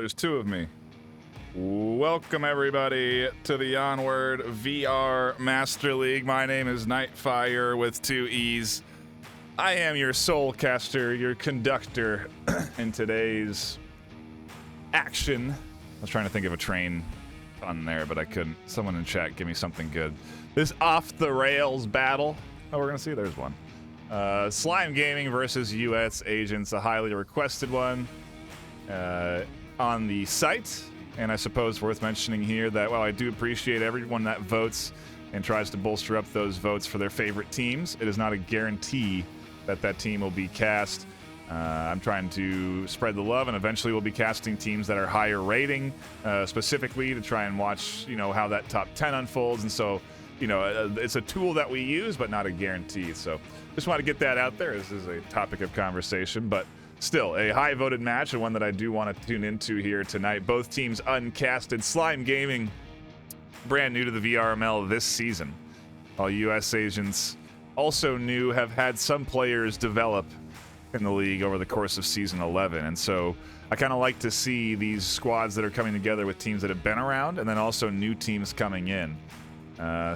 there's two of me. Welcome, everybody, to the Onward VR Master League. My name is NightFiree with two E's. I am your soul caster, your conductor in today's action. I was trying to think of a train on there, but I couldn't. Someone in chat, give me something good. This off-the-rails battle. Oh, we're going to see. There's one. Slime Gaming versus US Agents, a highly requested one on the site. And I suppose worth mentioning here that while I do appreciate everyone that votes and tries to bolster up those votes for their favorite teams, it is not a guarantee that that team will be cast. I'm trying to spread the love, and eventually we'll be casting teams that are higher rating, specifically to try and watch, how that top 10 unfolds. And so, it's a tool that we use, but not a guarantee. So just want to get that out there. This is a topic of conversation, but still a high voted match, and one that I do want to tune into here tonight. Both teams uncasted. Slime Gaming, brand new to the VRML this season. While US Agents, also new, have had some players develop in the league over the course of season 11. And so I kind of like to see these squads that are coming together with teams that have been around, and then also new teams coming in.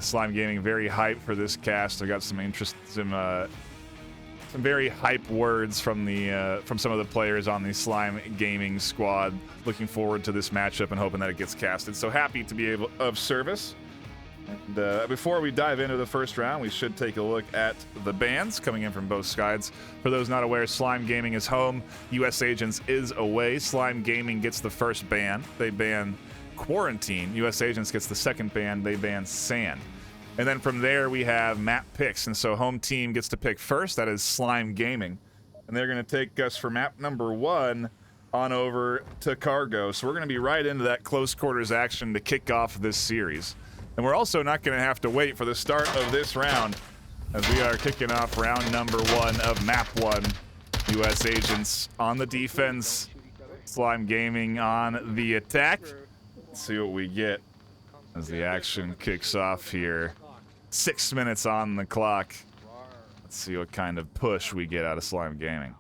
Slime Gaming very hyped for this cast. I got some very hype words from some of the players on the Slime Gaming squad. Looking forward to this matchup and hoping that it gets casted. So happy to be of service. And before we dive into the first round, we should take a look at the bans coming in from both sides. For those not aware, Slime Gaming is home. US Agents is away. Slime Gaming gets the first ban. They ban Quarantine. US Agents gets the second ban. They ban Sand. And then from there, we have map picks. And so home team gets to pick first. That is Slime Gaming. And they're going to take us for map number 1 on over to Cargo. So we're going to be right into that close quarters action to kick off this series. And we're also not going to have to wait for the start of this round, as we are kicking off round number 1 of map 1. US Agents on the defense. Slime Gaming on the attack. Let's see what we get as the action kicks off here. 6 minutes on the clock. Let's see what kind of push we get out of Slime Gaming.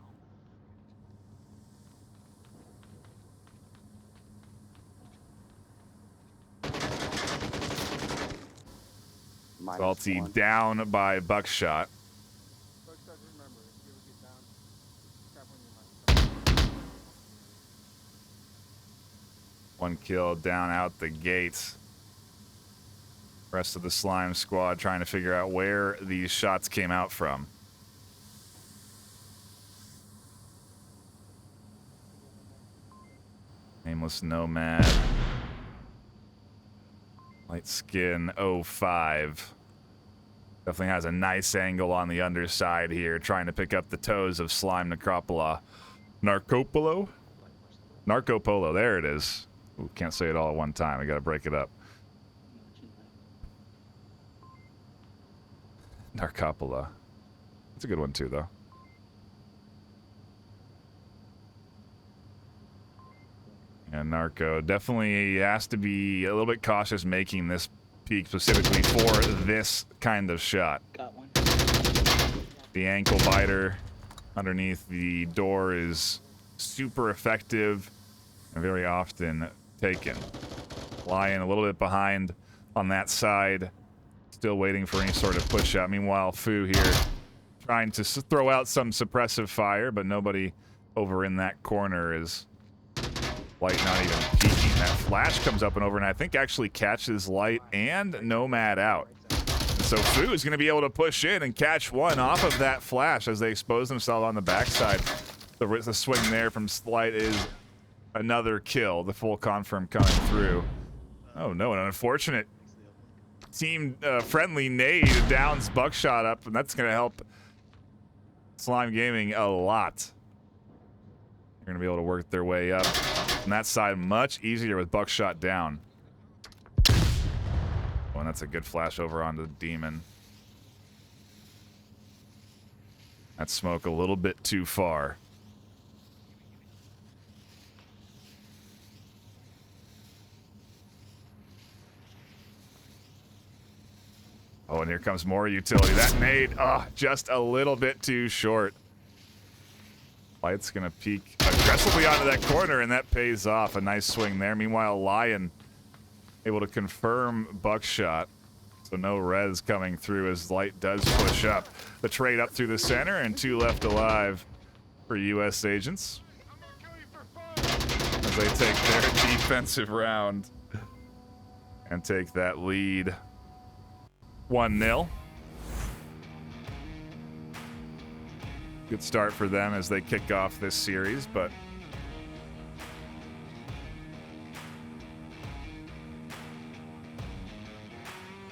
Salty down by Buckshot. One kill down out the gates. Rest of the Slime squad trying to figure out where these shots came out from. Nameless Nomad. Light Skin 05. Definitely has a nice angle on the underside here, trying to pick up the toes of Slime Necropolo. Narcopolo? Narcopolo, there it is. Ooh, can't say it all at one time. I gotta break it up. Narcopolo. That's a good one too, though. And Narco definitely has to be a little bit cautious making this peak specifically for this kind of shot. Got one. The ankle biter underneath the door is super effective and very often taken. Lying a little bit behind on that side. Still waiting for any sort of push out. Meanwhile, Fu here trying to throw out some suppressive fire, but nobody over in that corner is. Light not even peeking. That flash comes up and over, and I think actually catches Light and Nomad out. And so Fu is going to be able to push in and catch one off of that flash as they expose themselves on the backside. The swing there from Light is another kill. The full confirm coming through. Oh no, an unfortunate team friendly nade downs Buckshot up, and that's going to help Slime Gaming a lot. They're going to be able to work their way up. On that side, much easier with Buckshot down. Oh, and that's a good flash over onto the Demon. That smoke a little bit too far. Oh, and here comes more utility. That nade, just a little bit too short. Light's gonna peek aggressively onto that corner, and that pays off. A nice swing there. Meanwhile, Lion able to confirm buckshot. So no res coming through as Light does push up. The trade up through the center, and 2 left alive for U.S. agents as they take their defensive round and take that lead 1-0. Good start for them as they kick off this series, but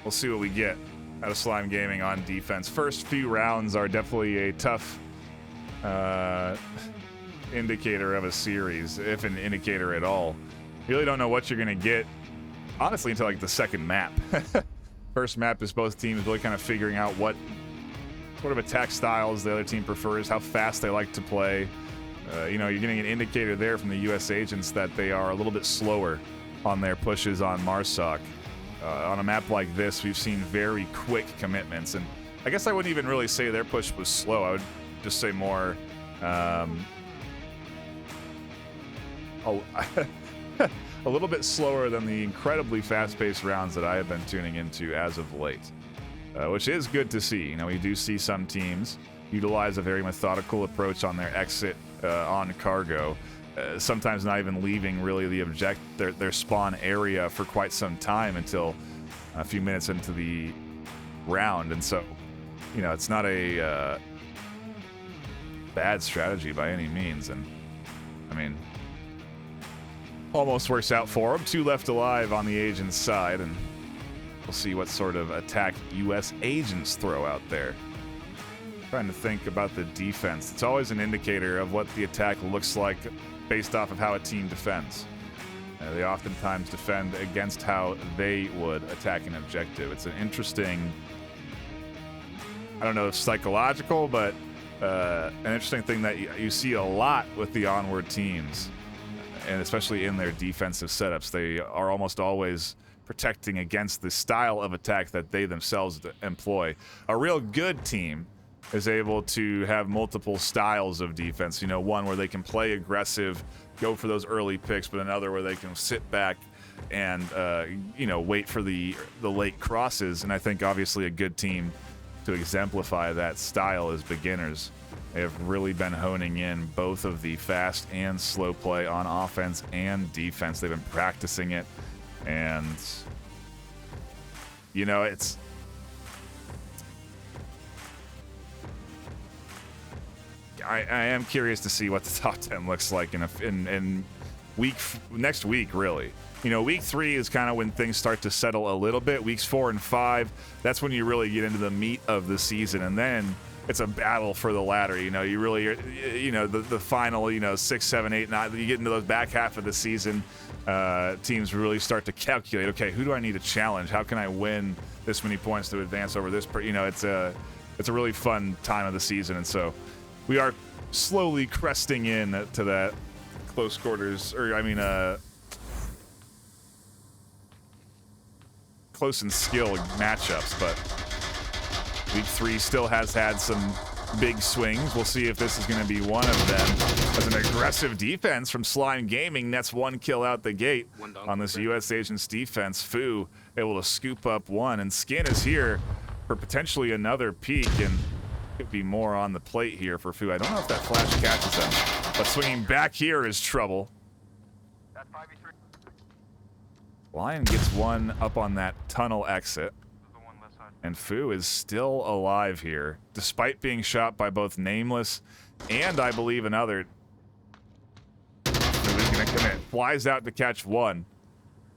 we'll see what we get out of Slime Gaming on defense. First few rounds are definitely a tough indicator of a series, if an indicator at all. You really don't know what you're going to get, honestly, until like the second map. First map is both teams really kind of figuring out what sort of attack styles the other team prefers, how fast they like to play. You know, you're getting an indicator there from the U.S. agents that they are a little bit slower on their pushes on Marsoc. On a map like this, we've seen very quick commitments, and I guess I wouldn't even really say their push was slow. I would just say more a little bit slower than the incredibly fast-paced rounds that I have been tuning into as of late, which is good to see. You know, we do see some teams utilize a very methodical approach on their exit on cargo, sometimes not even leaving really their spawn area for quite some time until a few minutes into the round. And so, you know, it's not a bad strategy by any means. And I mean, almost works out for them. 2 left alive on the agent's side, and we'll see what sort of attack U.S. agents throw out there. Trying to think about the defense. It's always an indicator of what the attack looks like based off of how a team defends. They oftentimes defend against how they would attack an objective. It's an interesting, I don't know if psychological, but an interesting thing that you see a lot with the Onward teams, and especially in their defensive setups. They are almost always protecting against the style of attack that they themselves employ. A real good team is able to have multiple styles of defense. You know, one where they can play aggressive, go for those early picks, but another where they can sit back and, you know, wait for the late crosses. And I think obviously a good team to exemplify that style is beginners. They have really been honing in both of the fast and slow play on offense and defense. They've been practicing it, and you know, I am curious to see what the top 10 looks like in next week, really. You know, week 3 is kind of when things start to settle a little bit. Weeks 4 and 5, that's when you really get into the meat of the season, and then it's a battle for the ladder. You know, you really, you know, the final, you know, 6, 7, 8, 9, you get into those back half of the season, teams really start to calculate, okay, who do I need to challenge? How can I win this many points to advance over this? You know, it's a really fun time of the season, and so we are slowly cresting in to that close quarters, or I mean, close in skill matchups, but week 3 still has had some big swings. We'll see if this is going to be one of them. As an aggressive defense from Slime Gaming, that's 1 kill out the gate on this U.S. agent's defense. Fu able to scoop up 1, and Skin is here for potentially another peek, and could be more on the plate here for Fu. I don't know if that flash catches him, but swinging back here is trouble. Lion gets 1 up on that tunnel exit, and Fu is still alive here, despite being shot by both Nameless and I believe another. Fu's gonna commit. Flies out to catch 1.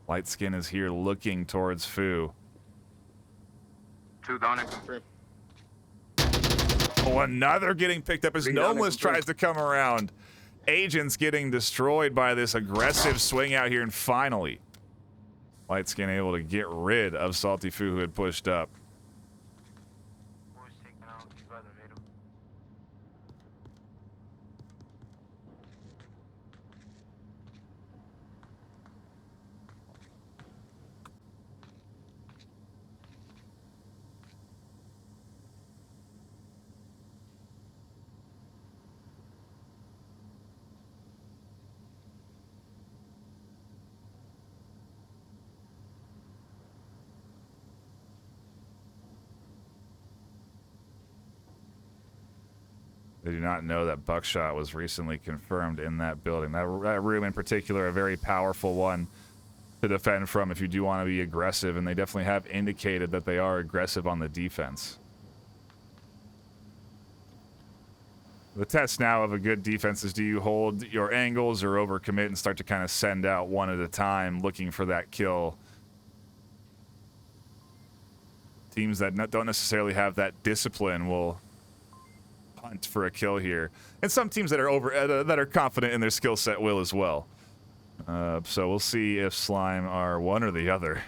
Light Skin is here looking towards Fu. 2 down and confirm. Oh, another getting picked up as Nameless tries to come around. Agents getting destroyed by this aggressive swing out here, and finally Light Skin able to get rid of Salty Fu, who had pushed up. They do not know that buckshot was recently confirmed in that building. That room in particular, a very powerful one to defend from if you do want to be aggressive, and they definitely have indicated that they are aggressive on the defense. The test now of a good defense is, do you hold your angles or overcommit and start to kind of send out one at a time looking for that kill? Teams that don't necessarily have that discipline will hunt for a kill here. And some teams that are that are confident in their skill set will as well. So we'll see if Slime are one or the other.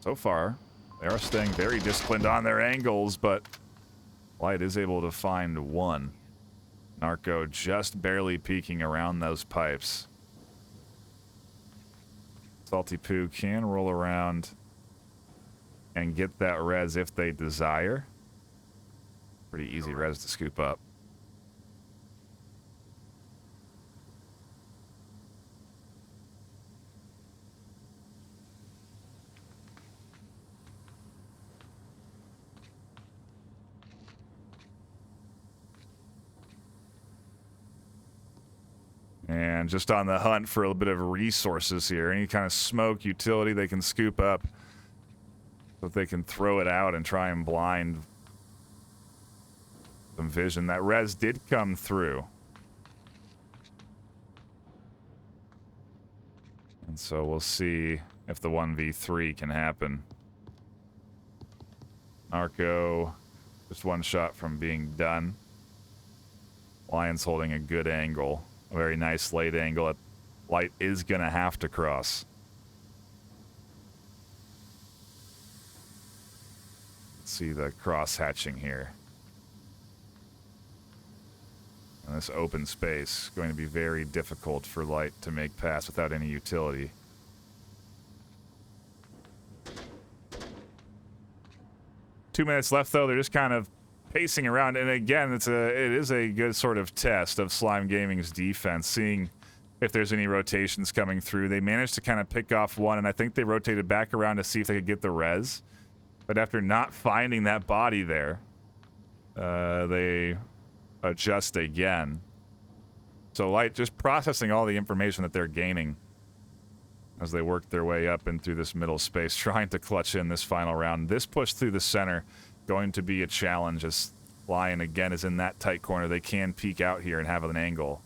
So far, they are staying very disciplined on their angles, but Light is able to find one. Narco just barely peeking around those pipes. Salty Poo can roll around and get that res if they desire. Pretty easy res to scoop up. And just on the hunt for a little bit of resources here. Any kind of smoke, utility they can scoop up so that they can throw it out and try and blind some vision. That res did come through. And so we'll see if the 1v3 can happen. Narco, just one shot from being done. Lion's holding a good angle. A very nice late angle. Light is going to have to cross. Let's see the cross hatching here. And this open space going to be very difficult for Light to make pass without any utility. Two minutes left, though. They're just kind of pacing around, and again, it is a good sort of test of Slime Gaming's defense, seeing if there's any rotations coming through. They managed to kind of pick off one, and I think they rotated back around to see if they could get the res. But after not finding that body there, they adjust again. So Light just processing all the information that they're gaining as they work their way up and through this middle space, trying to clutch in this final round. This push through the center going to be a challenge as Lion again is in that tight corner. They can peek out here and have an angle.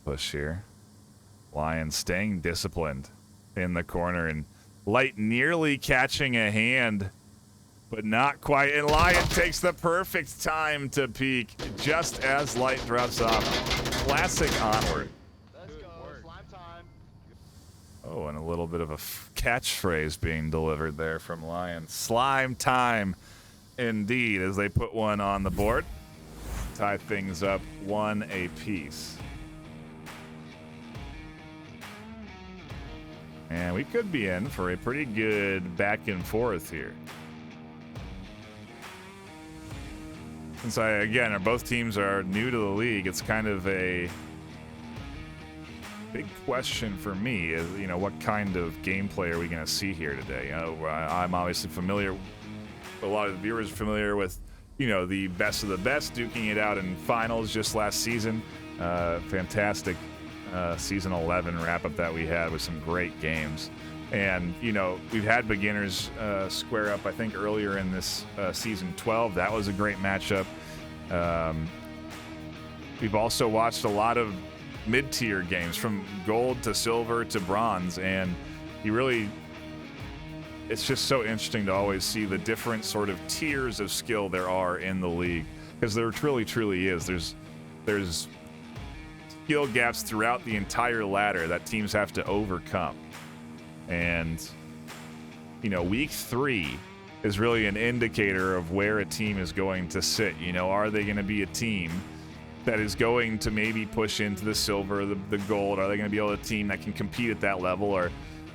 Push here. Lion staying disciplined in the corner, and Light nearly catching a hand, but not quite. And Lion takes the perfect time to peek just as Light drops off. Classic Onward. Let's go. Slime time. Oh, and a little bit of a catchphrase being delivered there from Lion. Slime time, indeed, as they put one on the board. Tie things up one apiece. And we could be in for a pretty good back and forth here. Since again, both teams are new to the league, it's kind of a big question for me is, what kind of gameplay are we going to see here today? I'm obviously familiar, a lot of the viewers are familiar with, the best of the best duking it out in finals just last season. Fantastic season 11 wrap-up that we had with some great games. And, we've had beginners square up, I think, earlier in this season 12. That was a great matchup. We've also watched a lot of mid-tier games, from gold to silver to bronze, and it's just so interesting to always see the different sort of tiers of skill there are in the league, because there truly is. There's skill gaps throughout the entire ladder that teams have to overcome. And, week 3 is really an indicator of where a team is going to sit. You know, are they going to be a team that is going to maybe push into the silver, the gold? Are they going to be able to team that can compete at that level? Or,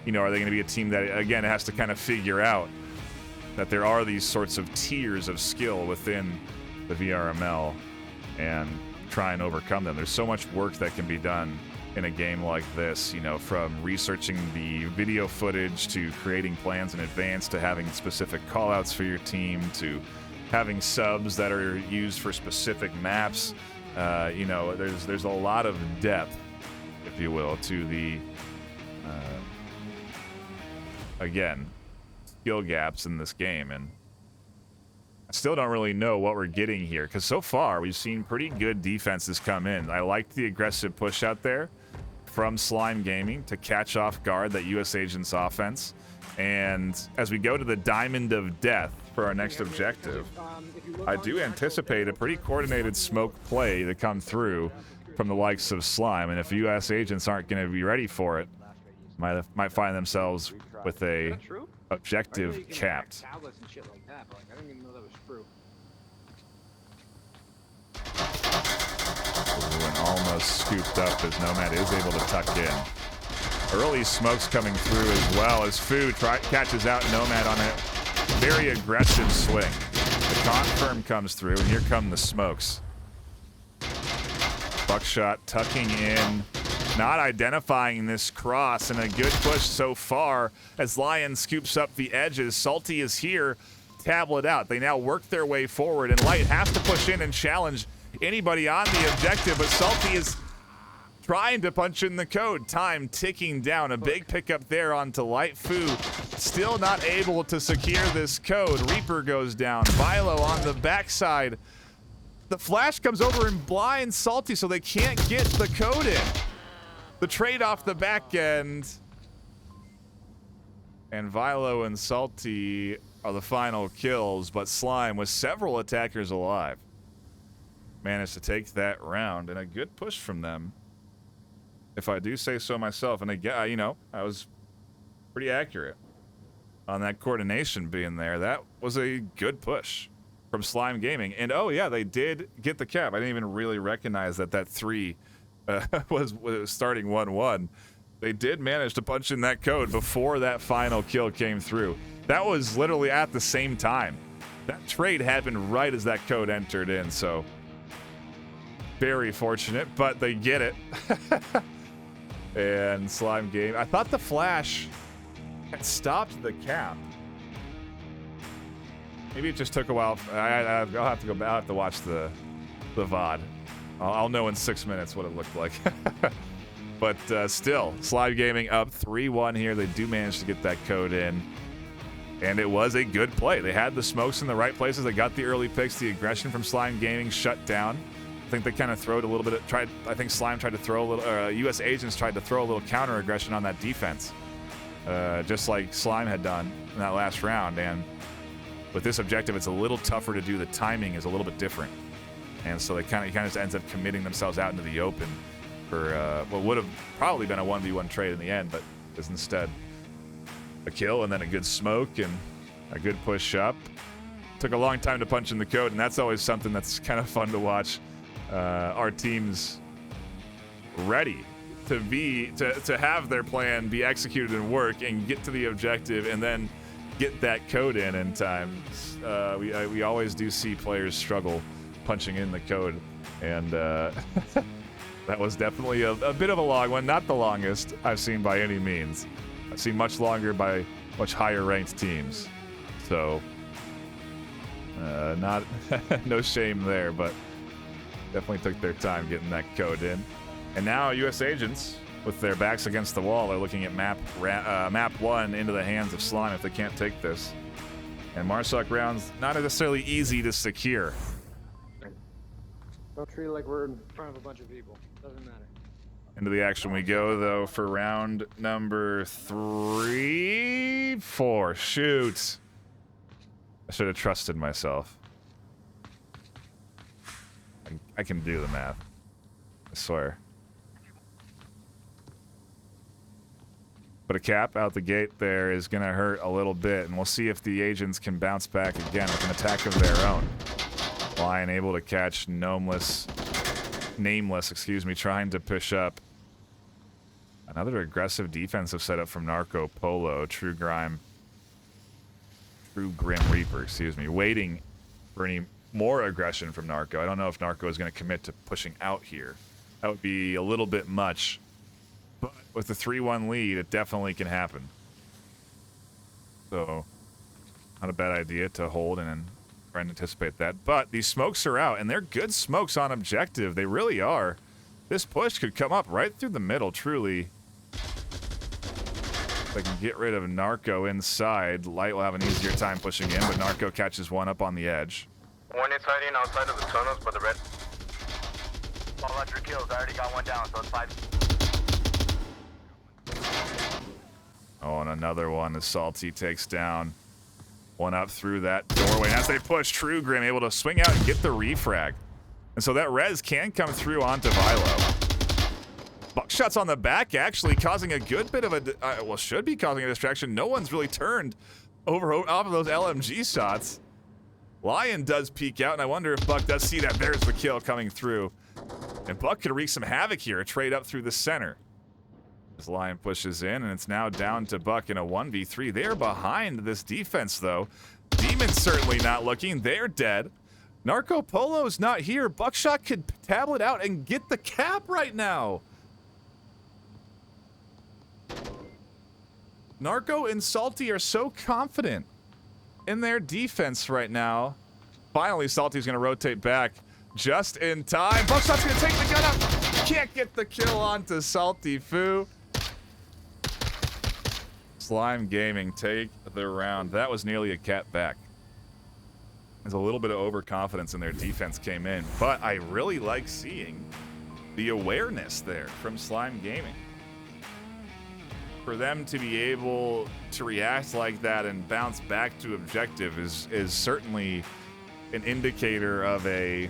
you know, are they going to be a team that, again, has to kind of figure out that there are these sorts of tiers of skill within the VRML and try and overcome them? There's so much work that can be done in a game like this, you know, from researching the video footage to creating plans in advance to having specific callouts for your team to having subs that are used for specific maps. You know, there's a lot of depth, if you will, to the again, skill gaps in this game, and I still don't really know what we're getting here, because so far we've seen pretty good defenses come in. I liked the aggressive push out there from Slime Gaming to catch off guard that US Agents offense, and as we go to the Diamond of Death for our next objective, I do anticipate a pretty coordinated smoke play to come through from the likes of Slime, and if US Agents aren't going to be ready for it, might find themselves with a objective capped. Ooh, and almost scooped up as Nomad is able to tuck in. Early smokes coming through as well as Fu catches out Nomad on a very aggressive swing. The confirm comes through, and here come the smokes. Buckshot tucking in, not identifying this cross, and a good push so far as Lion scoops up the edges. Salty is here, tablet out. They now work their way forward, and Light has to push in and challenge anybody on the objective, but Salty is trying to punch in the code. Time ticking down. A big pickup there onto Light. Fu still not able to secure this code. Reaper goes down. Vilo on the backside. The flash comes over and blinds Salty, so they can't get the code in. The trade off the back end. And Vilo and Salty are the final kills, but Slime, with several attackers alive, managed to take that round, and a good push from them, if I do say so myself. And again, you know, I was pretty accurate on that coordination being there. That was a good push from Slime Gaming. And oh yeah, they did get the cap. I didn't even really recognize that 3 was starting 1-1. They did manage to punch in that code before that final kill came through. That was literally at the same time. That trade happened right as that code entered in, so very fortunate, but they get it. And Slime Game, I thought the flash had stopped the cap. Maybe it just took a while. I'll have to go back. I'll have to watch the VOD. I'll know in 6 minutes what it looked like. But still, Slime Gaming up 3-1 here. They do manage to get that code in. And it was a good play. They had the smokes in the right places. They got the early picks. The aggression from Slime Gaming shut down. I think they kind of throwed a little bit. I think Slime tried to throw a little. US Agents tried to throw a little counter aggression on that defense, just like Slime had done in that last round. And with this objective, it's a little tougher to do. The timing is a little bit different, and so they kind of just ends up committing themselves out into the open for what would have probably been a 1v1 trade in the end, but is instead a kill and then a good smoke and a good push up. Took a long time to punch in the code, and that's always something that's kind of fun to watch. Our teams ready to have their plan be executed and work and get to the objective and then get that code in time. We always do see players struggle punching in the code, and that was definitely a bit of a long one. Not the longest I've seen by any means. I've seen much longer by much higher ranked teams. So not no shame there, but definitely took their time getting that code in. And now US Agents, with their backs against the wall, are looking at map 1 into the hands of Slime if they can't take this. And Marsoc rounds not necessarily easy to secure. Don't treat it like we're in front of a bunch of people. Doesn't matter. Into the action we go, though, for round number 4. Shoot. I should have trusted myself. I can do the math. I swear. But But a cap out the gate there is going to hurt a little bit, and we'll see if the agents can bounce back again with an attack of their own. Lion able to catch Nameless, trying to push up. Another aggressive defensive setup from Narco Polo, True Grim Reaper, waiting for any more aggression from Narco. I don't know if Narco is going to commit to pushing out here. That would be a little bit much. But with the 3-1 lead, it definitely can happen. So, not a bad idea to hold and try and anticipate that. But these smokes are out, and they're good smokes on objective. They really are. This push could come up right through the middle, truly. If they can get rid of Narco inside, Light will have an easier time pushing in, but Narco catches one up on the edge. One is hiding outside of the tunnels by the red. All 100 kills. I already got one down, so it's 5. Oh, and another one as Salty takes down one up through that doorway. And as they push, True Grim able to swing out and get the refrag. And so that res can come through onto Vilo. Buckshots on the back actually causing a good bit of a, should be causing a distraction. No one's really turned off of those LMG shots. Lion does peek out, and I wonder if Buck does see that. There's the kill coming through. And Buck could wreak some havoc here, a trade up through the center. As Lion pushes in, and it's now down to Buck in a 1v3. They are behind this defense, though. Demon's certainly not looking. They're dead. Narco Polo's not here. Buckshot could tablet out and get the cap right now. Narco and Salty are so confident in their defense right now. Finally, Salty's going to rotate back just in time. Buckshot's going to take the gun up. Can't get the kill onto Salty Foo. Slime Gaming take the round. That was nearly a cat back. There's a little bit of overconfidence in their defense came in, but I really like seeing the awareness there from Slime Gaming. For them to be able to react like that and bounce back to objective is certainly an indicator of a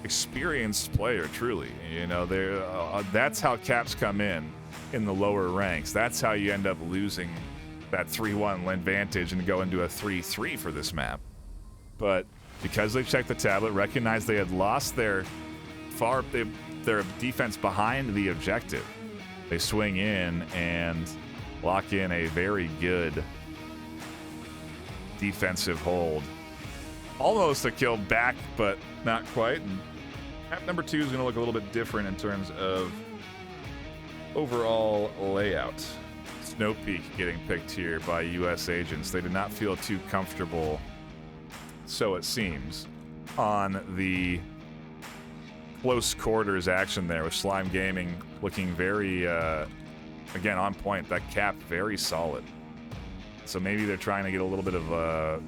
experienced player, truly. You know, that's how caps come in the lower ranks. That's how you end up losing that 3-1 advantage and go into a 3-3 for this map. But because they checked the tablet, recognized they had lost their defense behind the objective, they swing in and lock in a very good defensive hold. Almost a kill back, but not quite. And map number 2 is going to look a little bit different in terms of overall layout. Snow Peak getting picked here by U.S. agents. They did not feel too comfortable, so it seems, on the close quarters action there with Slime Gaming looking very, again, on point. That cap very solid. So maybe they're trying to get a little bit of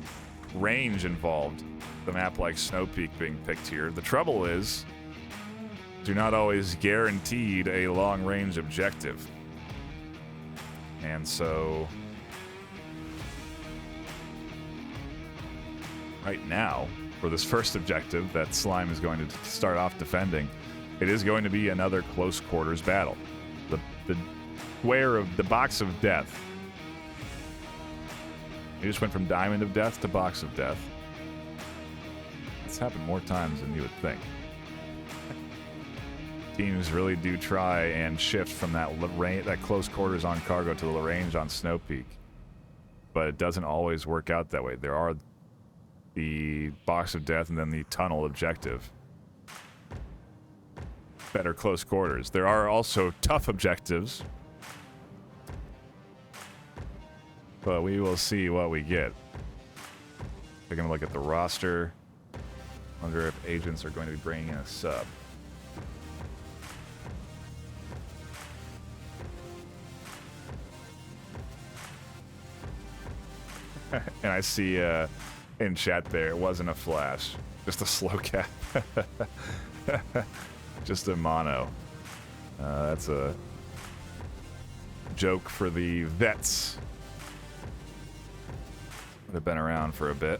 range involved. The map like Snow Peak being picked here. The trouble is, do not always guaranteed a long-range objective. And so, right now, for this first objective that Slime is going to start off defending, it is going to be another close quarters battle. The square of the box of death. He just went from diamond of death to box of death. It's happened more times than you would think. Teams really do try and shift from that close quarters on cargo to the range on Snow Peak. But it doesn't always work out that way. There are the box of death and then the tunnel objective. Better close quarters. There are also tough objectives. But we will see what we get. Taking a look at the roster. Wonder if agents are going to be bringing in a sub. And I see in chat there, it wasn't a flash, just a slow cap. Just a mono. That's a joke for the vets. They've been around for a bit.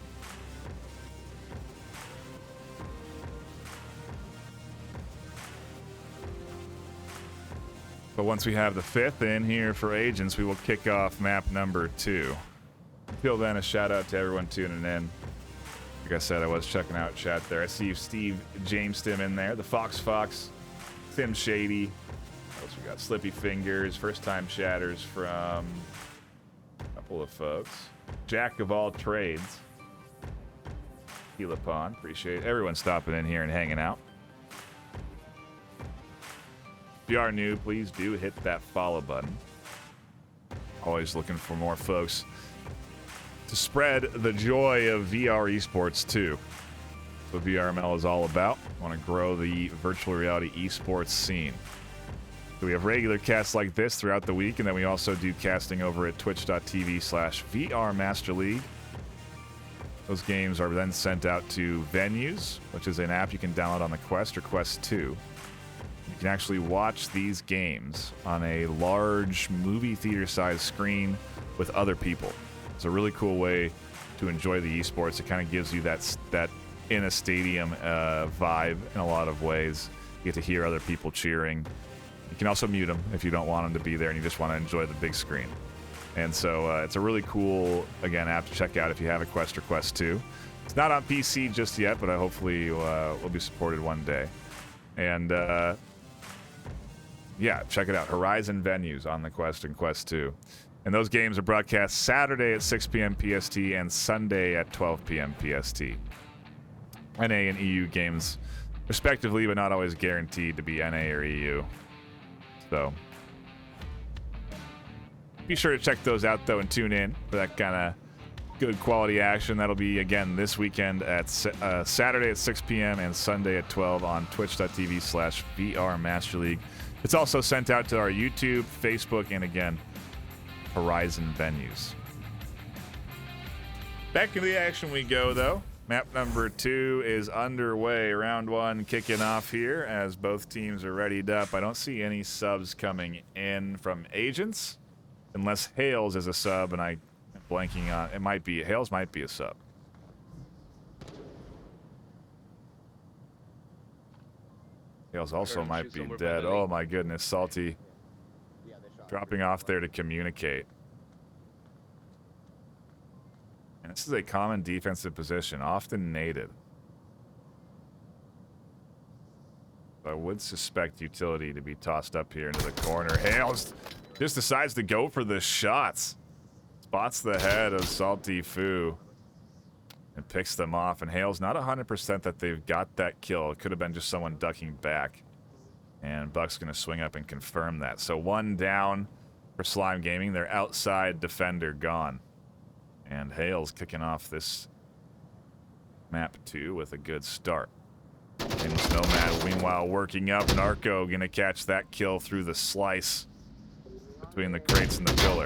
But once we have the 5th in here for agents, we will kick off map number 2. Until then, a shout out to everyone tuning in. Like I said, I was checking out chat there. I see Steve James Tim in there. The Fox, Tim Shady. What else we got? Slippy Fingers. First time chatters from a couple of folks. Jack of all trades. Gila Pond. Appreciate everyone stopping in here and hanging out. If you are new, please do hit that follow button. Always looking for more folks to spread the joy of VR esports too. That's what VRML is all about. I want to grow the virtual reality esports scene. So we have regular casts like this throughout the week, and then we also do casting over at twitch.tv/VRMasterLeague. Those games are then sent out to Venues, which is an app you can download on the Quest or Quest 2. You can actually watch these games on a large movie theater-sized screen with other people. It's a really cool way to enjoy the esports. It kind of gives you that in a stadium vibe in a lot of ways. You get to hear other people cheering. You can also mute them if you don't want them to be there and you just want to enjoy the big screen. And so it's a really cool, again, app to check out if you have a Quest or Quest 2. It's not on PC just yet, but hopefully will be supported one day. And yeah, check it out. Horizon Venues on the Quest and Quest 2. And those games are broadcast Saturday at 6 p.m. PST and Sunday at 12 p.m. PST. NA and EU games, respectively, but not always guaranteed to be NA or EU. So be sure to check those out, though, and tune in for that kind of good quality action. That'll be, again, this weekend at Saturday at 6 p.m. and Sunday at 12 on twitch.tv/VRMasterLeague. It's also sent out to our YouTube, Facebook, and, again, Horizon Venues. Back into the action we go, though. Map number 2 is underway. Round 1 kicking off here as both teams are readied up. I don't see any subs coming in from agents, unless Hales is a sub, and I'm blanking on it. Might be Hales might be a sub. Hales also might be dead. Oh my goodness, Salty dropping off there to communicate. And this is a common defensive position, often native. I would suspect utility to be tossed up here into the corner. Hales just decides to go for the shots. Spots the head of Salty Foo and picks them off. And Hales not 100% that they've got that kill. It could have been just someone ducking back. And Buck's going to swing up and confirm that. So one down for Slime Gaming. Their outside defender gone. And Hales kicking off this map 2 with a good start. And Snowman meanwhile working up. Narco going to catch that kill through the slice between the crates and the pillar.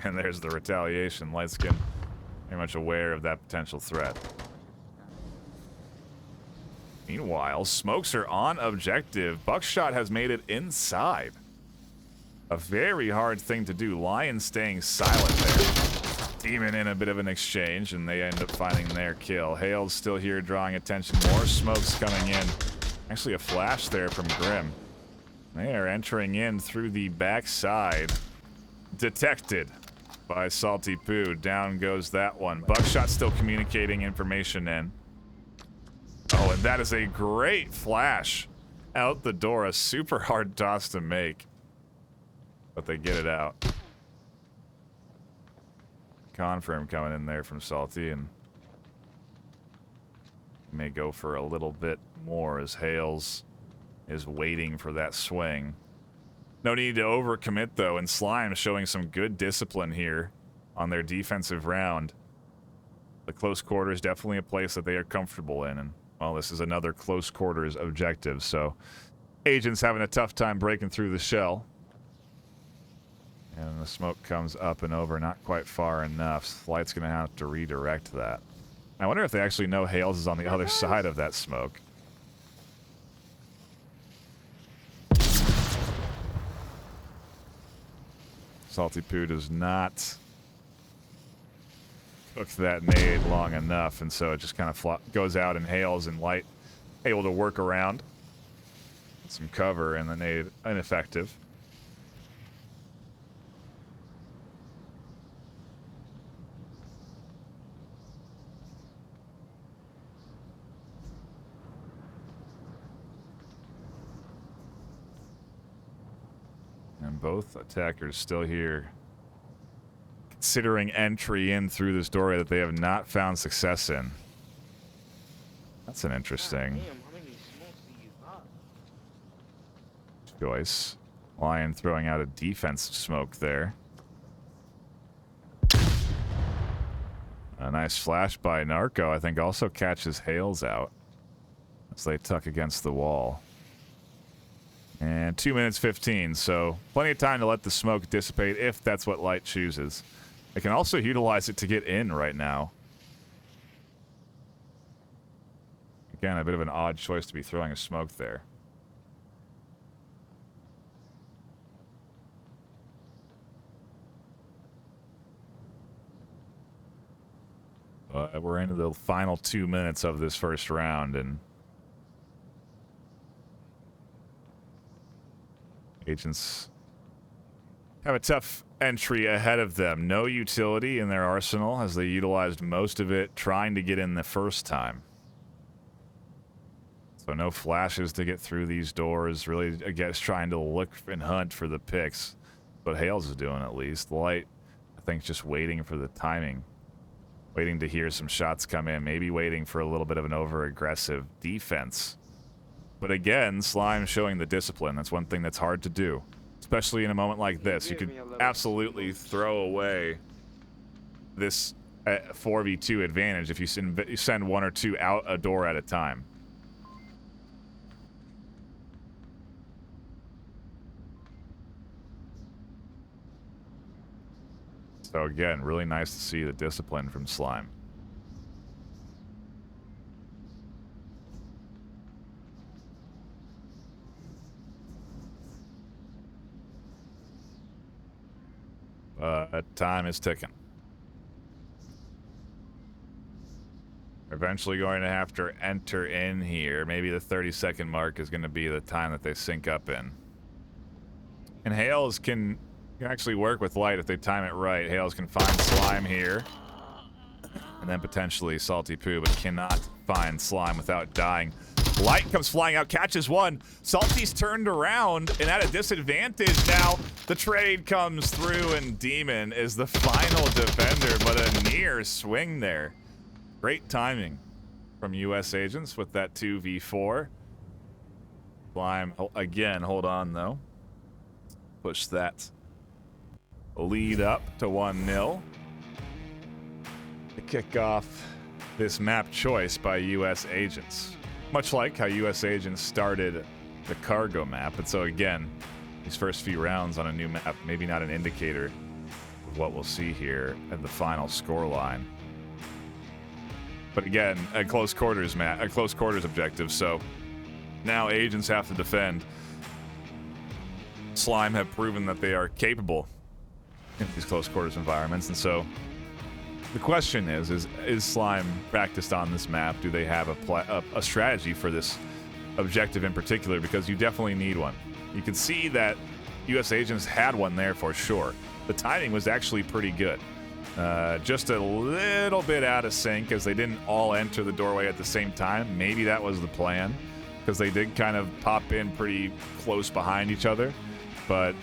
And there's the retaliation. Lightskin very much aware of that potential threat. Meanwhile, smokes are on objective. Buckshot has made it inside. A very hard thing to do. Lion staying silent there. Demon in a bit of an exchange, and they end up finding their kill. Hale's still here drawing attention. More smokes coming in. Actually a flash there from Grim. They are entering in through the backside. Detected by Salty Poo. Down goes that one. Buckshot still communicating information in. Oh, and that is a great flash out the door. A super hard toss to make. But they get it out. Confirm coming in there from Salty, and may go for a little bit more as Hales is waiting for that swing. No need to overcommit, though, and Slime showing some good discipline here on their defensive round. The close quarters definitely a place that they are comfortable in, and, well, this is another close quarters objective, so Agent's having a tough time breaking through the shell. And the smoke comes up and over, not quite far enough. Light's going to have to redirect that. I wonder if they actually know Hales is on the other side of that smoke. Salty Poo does not hooked that nade long enough, and so it just kind of goes out and hails, and Light able to work around some cover, and the nade ineffective. And both attackers still here, considering entry in through this doorway that they have not found success in. That's an interesting choice. Lion throwing out a defensive smoke there. A nice flash by Narco, I think, also catches Hales out as they tuck against the wall. And 2 minutes 15, so plenty of time to let the smoke dissipate if that's what Light chooses. They can also utilize it to get in right now. Again, a bit of an odd choice to be throwing a smoke there. We're into the final 2 minutes of this first round, and Agents have a tough entry ahead of them. No utility in their arsenal as they utilized most of it trying to get in the first time. So no flashes to get through these doors. Really, I guess, trying to look and hunt for the picks. But Hales is doing at least. Light, I think, just waiting for the timing. Waiting to hear some shots come in. Maybe waiting for a little bit of an over-aggressive defense. But again, Slime showing the discipline. That's one thing that's hard to do. Especially in a moment like this. You could absolutely throw away this 4v2 advantage if you send one or two out a door at a time. So again, really nice to see the discipline from Slime. Time is ticking. Eventually going to have to enter in here. Maybe the 30-second mark is going to be the time that they sync up in. And Hales can actually work with Light if they time it right. Hales can find Slime here. And then potentially Salty Poo, but cannot find Slime without dying. Light comes flying out, catches one. Salty's turned around and at a disadvantage now. The trade comes through, and Demon is the final defender, but a near swing there. Great timing from US Agents with that 2v4. Slime, again, hold on though. Push that lead up to 1-0. To kick off this map choice by US Agents. Much like how US Agents started the cargo map. And so again, these first few rounds on a new map, maybe not an indicator of what we'll see here at the final scoreline. But again, a close quarters objective, so now Agents have to defend. Slime have proven that they are capable in these close quarters environments, and so the question is Slime practiced on this map? Do they have a strategy for this objective in particular? Because you definitely need one. You can see that US Agents had one there for sure. The timing was actually pretty good. Just a little bit out of sync as they didn't all enter the doorway at the same time. Maybe that was the plan, because they did kind of pop in pretty close behind each other. But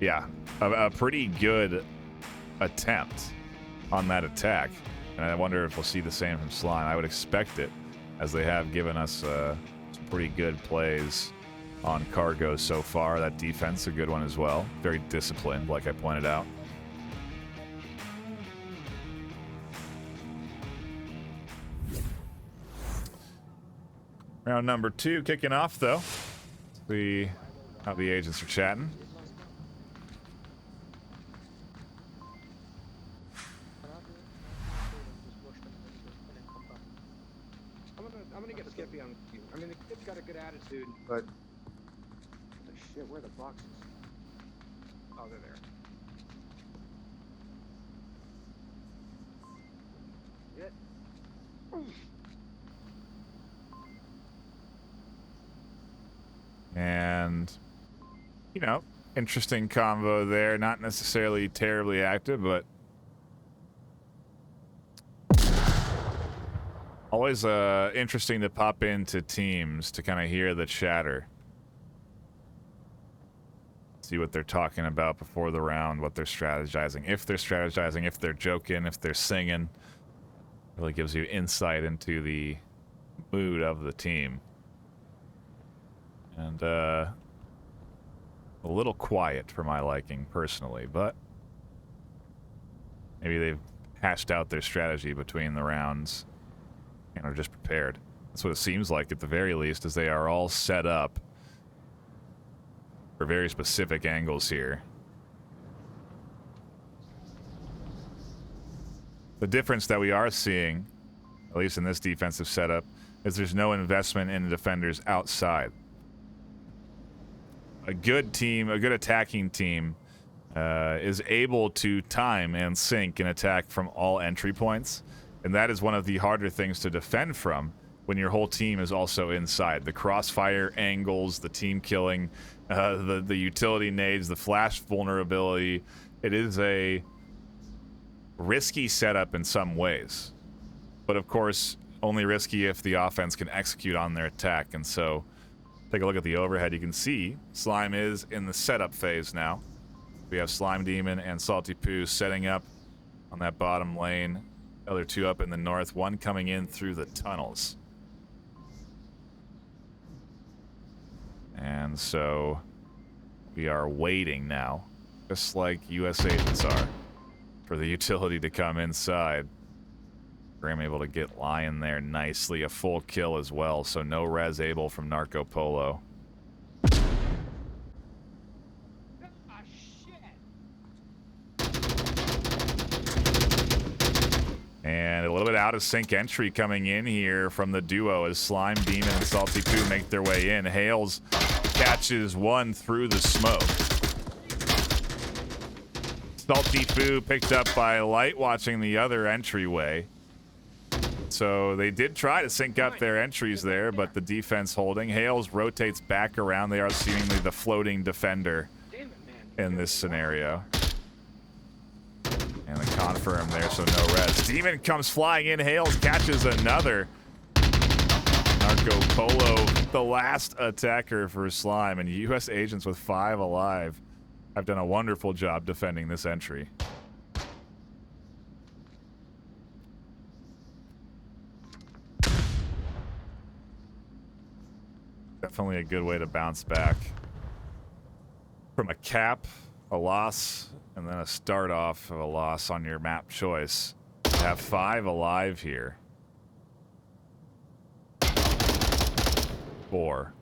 yeah, a pretty good attempt on that attack. And I wonder if we'll see the same from Slime. I would expect it, as they have given us some pretty good plays on cargo so far. That defense, a good one as well. Very disciplined, like I pointed out. Round number 2 kicking off, though. See how the agents are chatting. I'm gonna get Skippy on you. I mean, the kid's got a good attitude, but oh, shit, where are the boxes? Oh, they're there. And, you know, interesting combo there. Not necessarily terribly active, but always interesting to pop into teams to kind of hear the chatter. See what they're talking about before the round, what they're strategizing. If they're strategizing, if they're joking, if they're singing. Really gives you insight into the mood of the team. And a little quiet for my liking personally, but maybe they've hashed out their strategy between the rounds and are just prepared. That's what it seems like at the very least, as they are all set up for very specific angles here. The difference that we are seeing, at least in this defensive setup, is there's no investment in the defenders outside. A good team, a good attacking team, is able to time and sync an attack from all entry points. And that is one of the harder things to defend from when your whole team is also inside. The crossfire angles, the team killing, the utility nades, the flash vulnerability. It is a risky setup in some ways. But of course, only risky if the offense can execute on their attack. And so, take a look at the overhead. You can see Slime is in the setup phase now. We have Slime Demon and Salty Poo setting up on that bottom lane. Other two up in the north, one coming in through the tunnels. And so we are waiting now, just like US agents are, for the utility to come inside. Graham able to get Lion there nicely, a full kill as well, so no res able from Narco Polo. And a little bit out of sync entry coming in here from the duo as Slime Demon and Salty Poo make their way in. Hales catches one through the smoke. Salty Poo picked up by Light watching the other entryway. So they did try to sync up their entries there, but the defense holding. Hales rotates back around. They are seemingly the floating defender in this scenario. And the confirm there, so no res. Demon comes flying in. Hales catches another. Narco Polo, the last attacker for Slime, and US agents with 5 alive have done a wonderful job defending this entry. Definitely a good way to bounce back from a cap, a loss, and then a start off of a loss on your map choice. To have 5 alive here. 4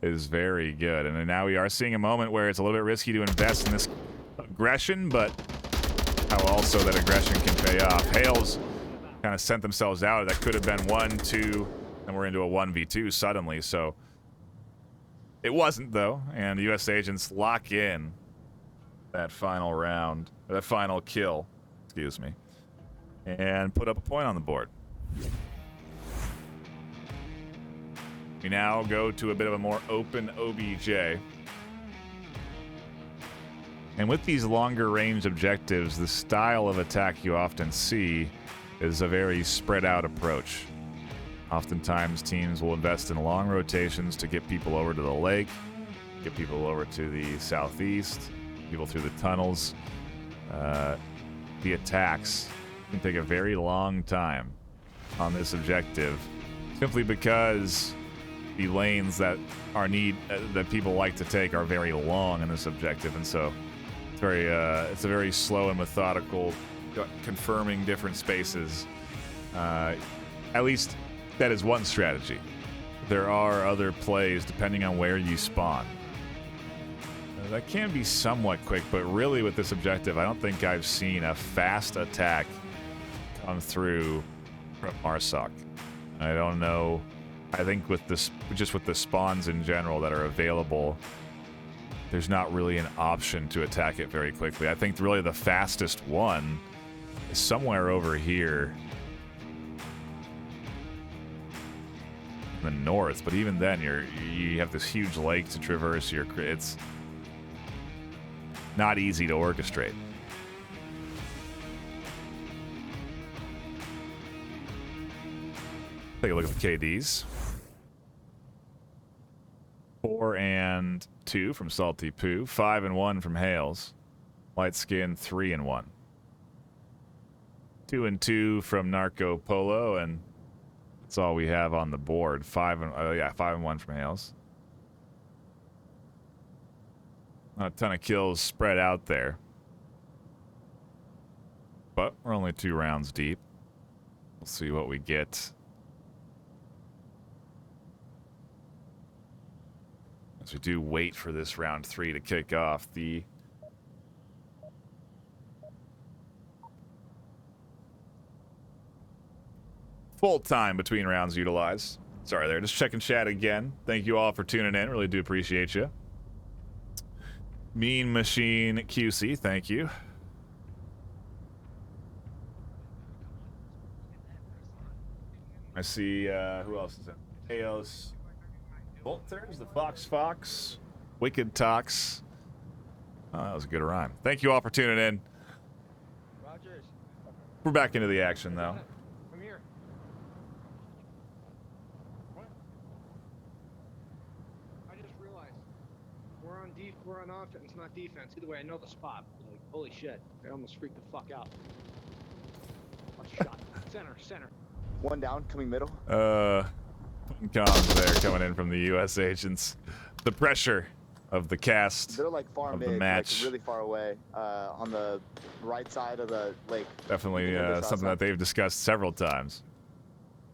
is very good. And now we are seeing a moment where it's a little bit risky to invest in this aggression, but how also that aggression can pay off. Hales kind of sent themselves out. That could have been 1, 2, and we're into a 1v2 suddenly. So it wasn't, though, and US agents lock in that final round, that final kill, excuse me, and put up a point on the board. We now go to a bit of a more open OBJ. And with these longer range objectives, the style of attack you often see is a very spread out approach. Oftentimes teams will invest in long rotations to get people over to the lake, get people over to the southeast, people through the tunnels. The attacks can take a very long time on this objective, simply because the lanes that are that people like to take are very long in this objective, and so it's a very slow and methodical confirming different spaces. At least that is one strategy. There are other plays depending on where you spawn. That can be somewhat quick, but really with this objective, I don't think I've seen a fast attack come through from Marsoc. I don't know. I think with this, just with the spawns in general that are available, there's not really an option to attack it very quickly. I think really the fastest one is somewhere over here the north, but even then, you have this huge lake to traverse. It's not easy to orchestrate. Take a look at the KDs. 4 and 2 from Salty Poo. 5 and 1 from Hales. Light Skin 3 and 1. 2 and 2 from Narco Polo, and that's all we have on the board. 5 and 1 from Hales. Not a ton of kills spread out there, but we're only 2 rounds deep. We'll see what we get as we do wait for this round 3 to kick off. The full time between rounds utilized. Sorry there, just checking chat again. Thank you all for tuning in. Really do appreciate you. Mean Machine QC, thank you. I see, who else is in? Eos Volters, the Fox, Wicked Tox. Oh, that was a good rhyme. Thank you all for tuning in. Rogers. We're back into the action, though. I'm here. What? I just realized we're on offense, not defense. Either way, I know the spot. Like, holy shit! I almost freaked the fuck out. A shot. Center. One down, coming middle. Putting comms there coming in from the U.S. agents. The pressure of the cast. They're like far of mid, the match. like really far away, on the right side of the lake. Definitely something that they've discussed several times.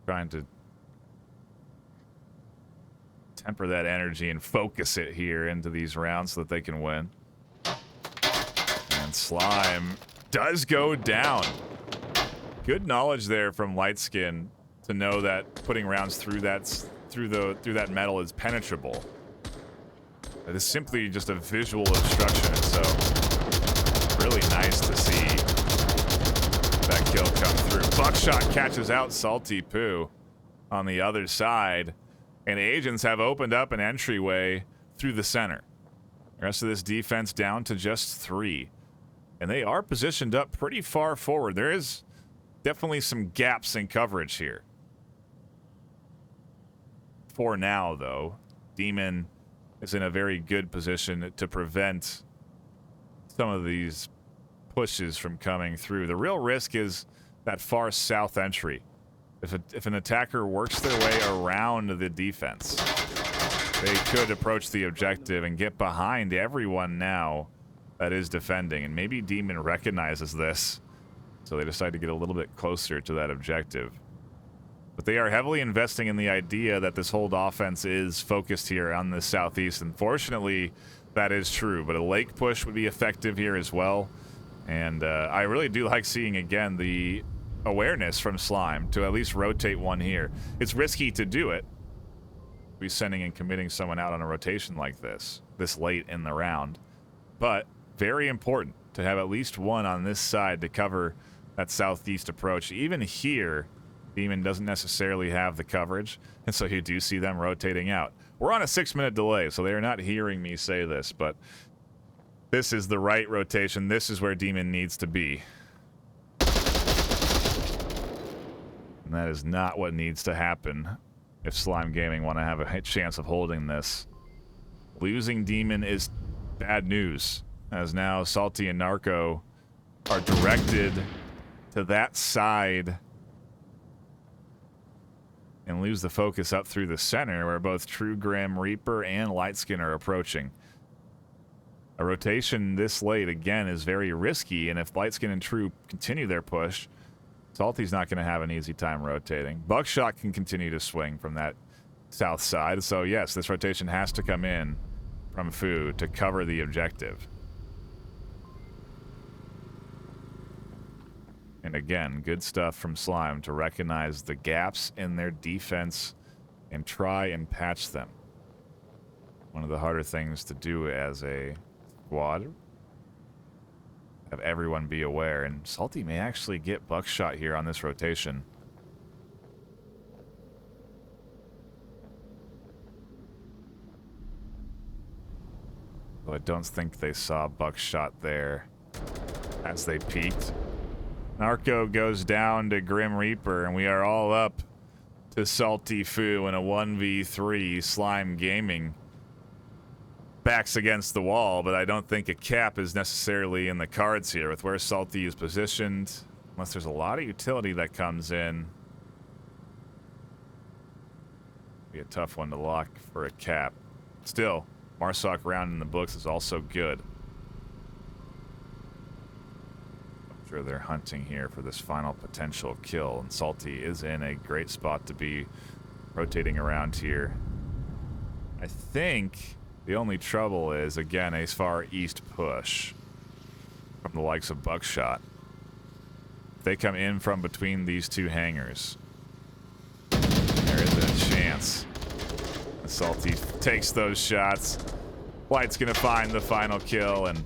Trying to temper that energy and focus it here into these rounds so that they can win. And Slime does go down. Good knowledge there from Lightskin to know that putting rounds through that metal is penetrable. It is simply just a visual obstruction, so really nice to see that kill come through. Buckshot catches out Salty Poo on the other side, and agents have opened up an entryway through the center. The rest of this defense down to just 3. And they are positioned up pretty far forward. There is definitely some gaps in coverage here. For now, though, Demon is in a very good position to prevent some of these pushes from coming through. The real risk is that far south entry. If an attacker works their way around the defense, they could approach the objective and get behind everyone now that is defending. And maybe Demon recognizes this, so they decide to get a little bit closer to that objective. But they are heavily investing in the idea that this whole offense is focused here on the southeast. Unfortunately, that is true, but a lake push would be effective here as well. And I really do like seeing, again, the awareness from Slime to at least rotate one here. It's risky to do it. Be sending and committing someone out on a rotation like this late in the round. But very important to have at least one on this side to cover that southeast approach. Even here, Demon doesn't necessarily have the coverage, and so you do see them rotating out. We're on a 6-minute delay, so they are not hearing me say this, but this is the right rotation. This is where Demon needs to be. And that is not what needs to happen if Slime Gaming want to have a chance of holding this. Losing Demon is bad news, as now Salty and Narco are directed to that side and lose the focus up through the center, where both True Grim Reaper and Lightskin are approaching. A rotation this late, again, is very risky, and if Lightskin and True continue their push, Salty's not going to have an easy time rotating. Buckshot can continue to swing from that south side, so yes, this rotation has to come in from Fu to cover the objective. And again, good stuff from Slime to recognize the gaps in their defense and try and patch them. One of the harder things to do as a squad. Have everyone be aware, and Salty may actually get Buckshot here on this rotation. Though I don't think they saw Buckshot there as they peeked. Narco goes down to Grim Reaper, and we are all up to Salty Foo in a 1v3 Slime Gaming. Backs against the wall, but I don't think a cap is necessarily in the cards here with where Salty is positioned, unless there's a lot of utility that comes in. Be a tough one to lock for a cap. Still, Marsoc round in the books is also good. I'm sure they're hunting here for this final potential kill, and Salty is in a great spot to be rotating around here. I think the only trouble is, again, a far east push from the likes of Buckshot. They come in from between these two hangars. There isn't a chance. Salty takes those shots. White's gonna find the final kill, and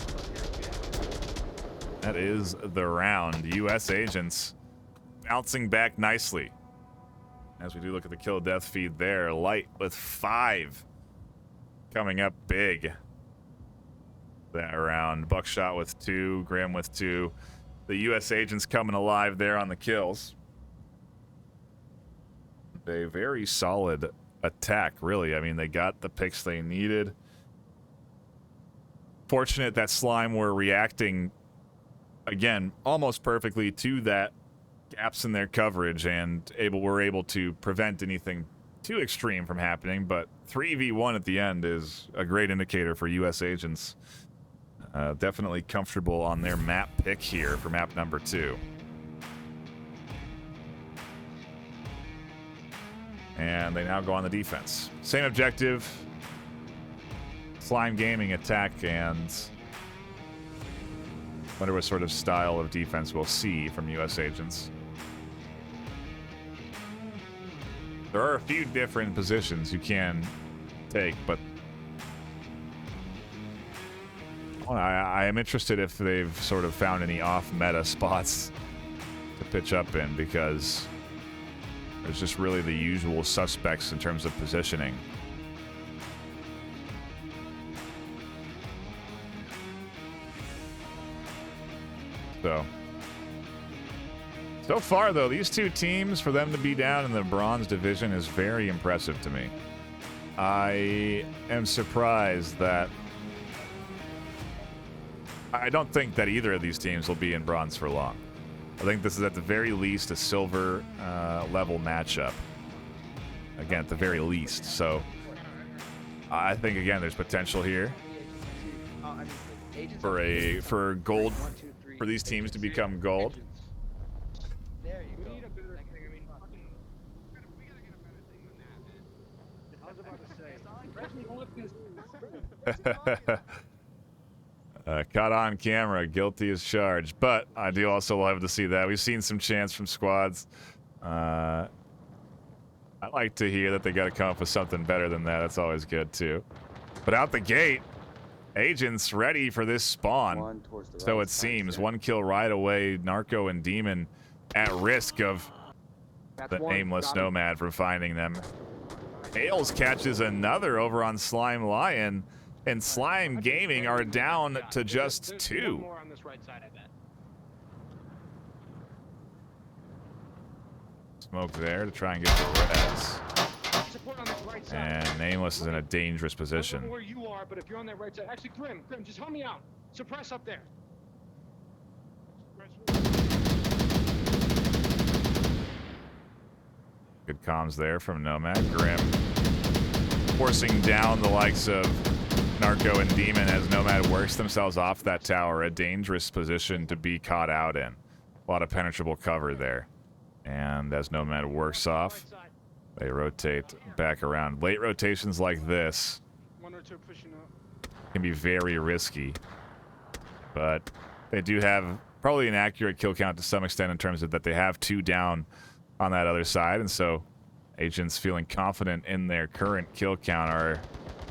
that is the round. U.S. agents bouncing back nicely. As we do look at the kill death feed there, Light with 5 coming up big that round. Buckshot with 2, Grim with 2. The U.S. agents coming alive there on the kills. A very solid attack, really. I mean, they got the picks they needed. Fortunate that Slime were reacting, again, almost perfectly to that gaps in their coverage, and were able to prevent anything too extreme from happening. But 3v1 at the end is a great indicator for U.S. agents. Definitely comfortable on their map pick here for map number 2. And they now go on the defense. Same objective. Slime Gaming attack, and wonder what sort of style of defense we'll see from U.S. agents. There are a few different positions you can take, but I am interested if they've sort of found any off-meta spots to pitch up in, because there's just really the usual suspects in terms of positioning. So far, though, these two teams, for them to be down in the bronze division is very impressive to me. I am surprised that I don't think that either of these teams will be in bronze for long. I think this is at the very least a silver level matchup. Again, at the very least. So I think, again, there's potential here for gold, for these teams to become gold. There you go. We need a better thing. I mean, fucking, we gotta get a better thing than that, man. I was about to say. Caught on camera, guilty as charged. But I do also love to see that. We've seen some chants from squads. I like to hear that they got to come up with something better than that. That's always good, too. But out the gate, agents ready for this spawn. So it seems. 1 kill right away. Narco and Demon at risk of the nameless nomad from finding them. Ailes catches another over on Slime Lion, and Slime Gaming are down to just 2. More on this right side, I bet. Smoke there to try and get the res. Support on this right side. And Nameless is in a dangerous I don't position. know where you are, but if you're on that right side, actually, Grim, just help me out. Suppress up there. Good comms there from Nomad. Grim forcing down the likes of Narco and Demon as Nomad works themselves off that tower. A dangerous position to be caught out in. A lot of penetrable cover there. And as Nomad works off, they rotate back around. Late rotations like this can be very risky. But they do have probably an accurate kill count to some extent in terms of that they have 2 down on that other side, and so agents feeling confident in their current kill count are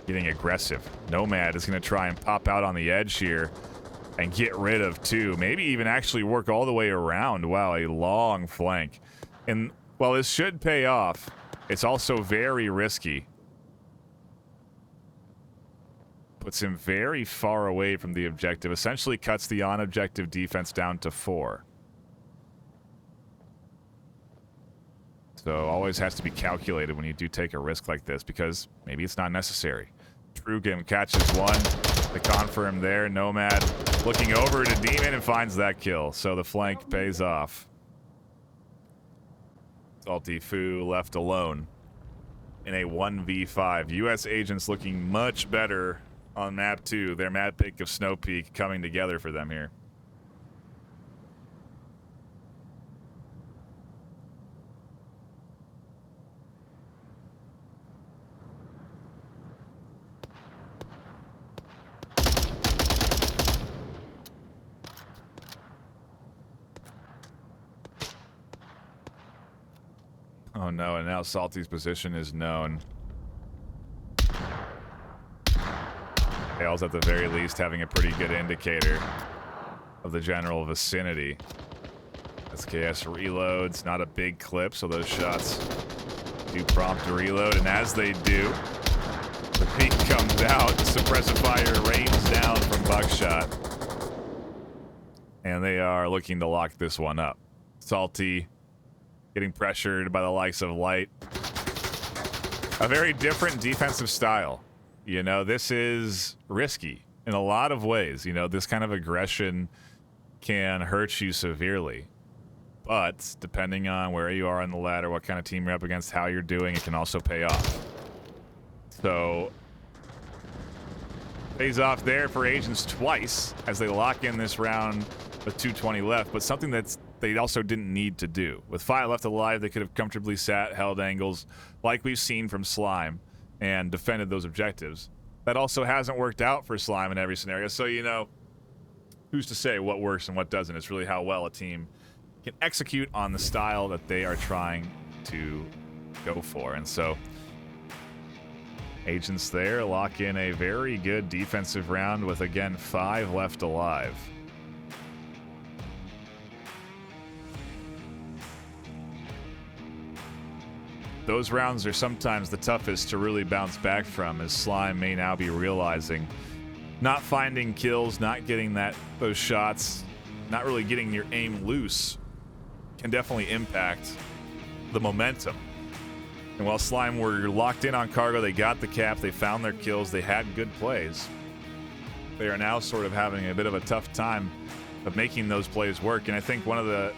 getting aggressive. Nomad is going to try and pop out on the edge here and get rid of 2, maybe even actually work all the way around. Wow, a long flank. And while this should pay off, it's also very risky. puts him very far away from the objective, essentially cuts the on-objective defense down to 4. So always has to be calculated when you do take a risk like this, because maybe it's not necessary. Trugim catches one. The confirm there. Nomad looking over to Demon and finds that kill. So the flank pays off. Salty Fu left alone in a 1v5. U.S. agents looking much better on map 2. Their map pick of Snow Peak coming together for them here. Oh no, and now Salty's position is known. Tails at the very least having a pretty good indicator of the general vicinity. SKS reloads, not a big clip, so those shots do prompt a reload, and as they do, the peak comes out, the suppressive fire rains down from Buckshot. And they are looking to lock this one up. Salty getting pressured by the likes of Light. A very different defensive style. You know, this is risky in a lot of ways. You know, this kind of aggression can hurt you severely. But depending on where you are on the ladder, what kind of team you're up against, how you're doing, it can also pay off. So, pays off there for Agents twice as they lock in this round with 2:20 left, but something that's they also didn't need to do. With 5 left alive, they could have comfortably sat, held angles, like we've seen from Slime, and defended those objectives. That also hasn't worked out for Slime in every scenario, so, you know, who's to say what works and what doesn't? It's really how well a team can execute on the style that they are trying to go for. And so, Agents there lock in a very good defensive round with, again, 5 left alive. Those rounds are sometimes the toughest to really bounce back from, as Slime may now be realizing not finding kills, not getting those shots, not really getting your aim loose can definitely impact the momentum. And while Slime were locked in on cargo, they got the cap, they found their kills, they had good plays. They are now sort of having a bit of a tough time of making those plays work. And I think one of the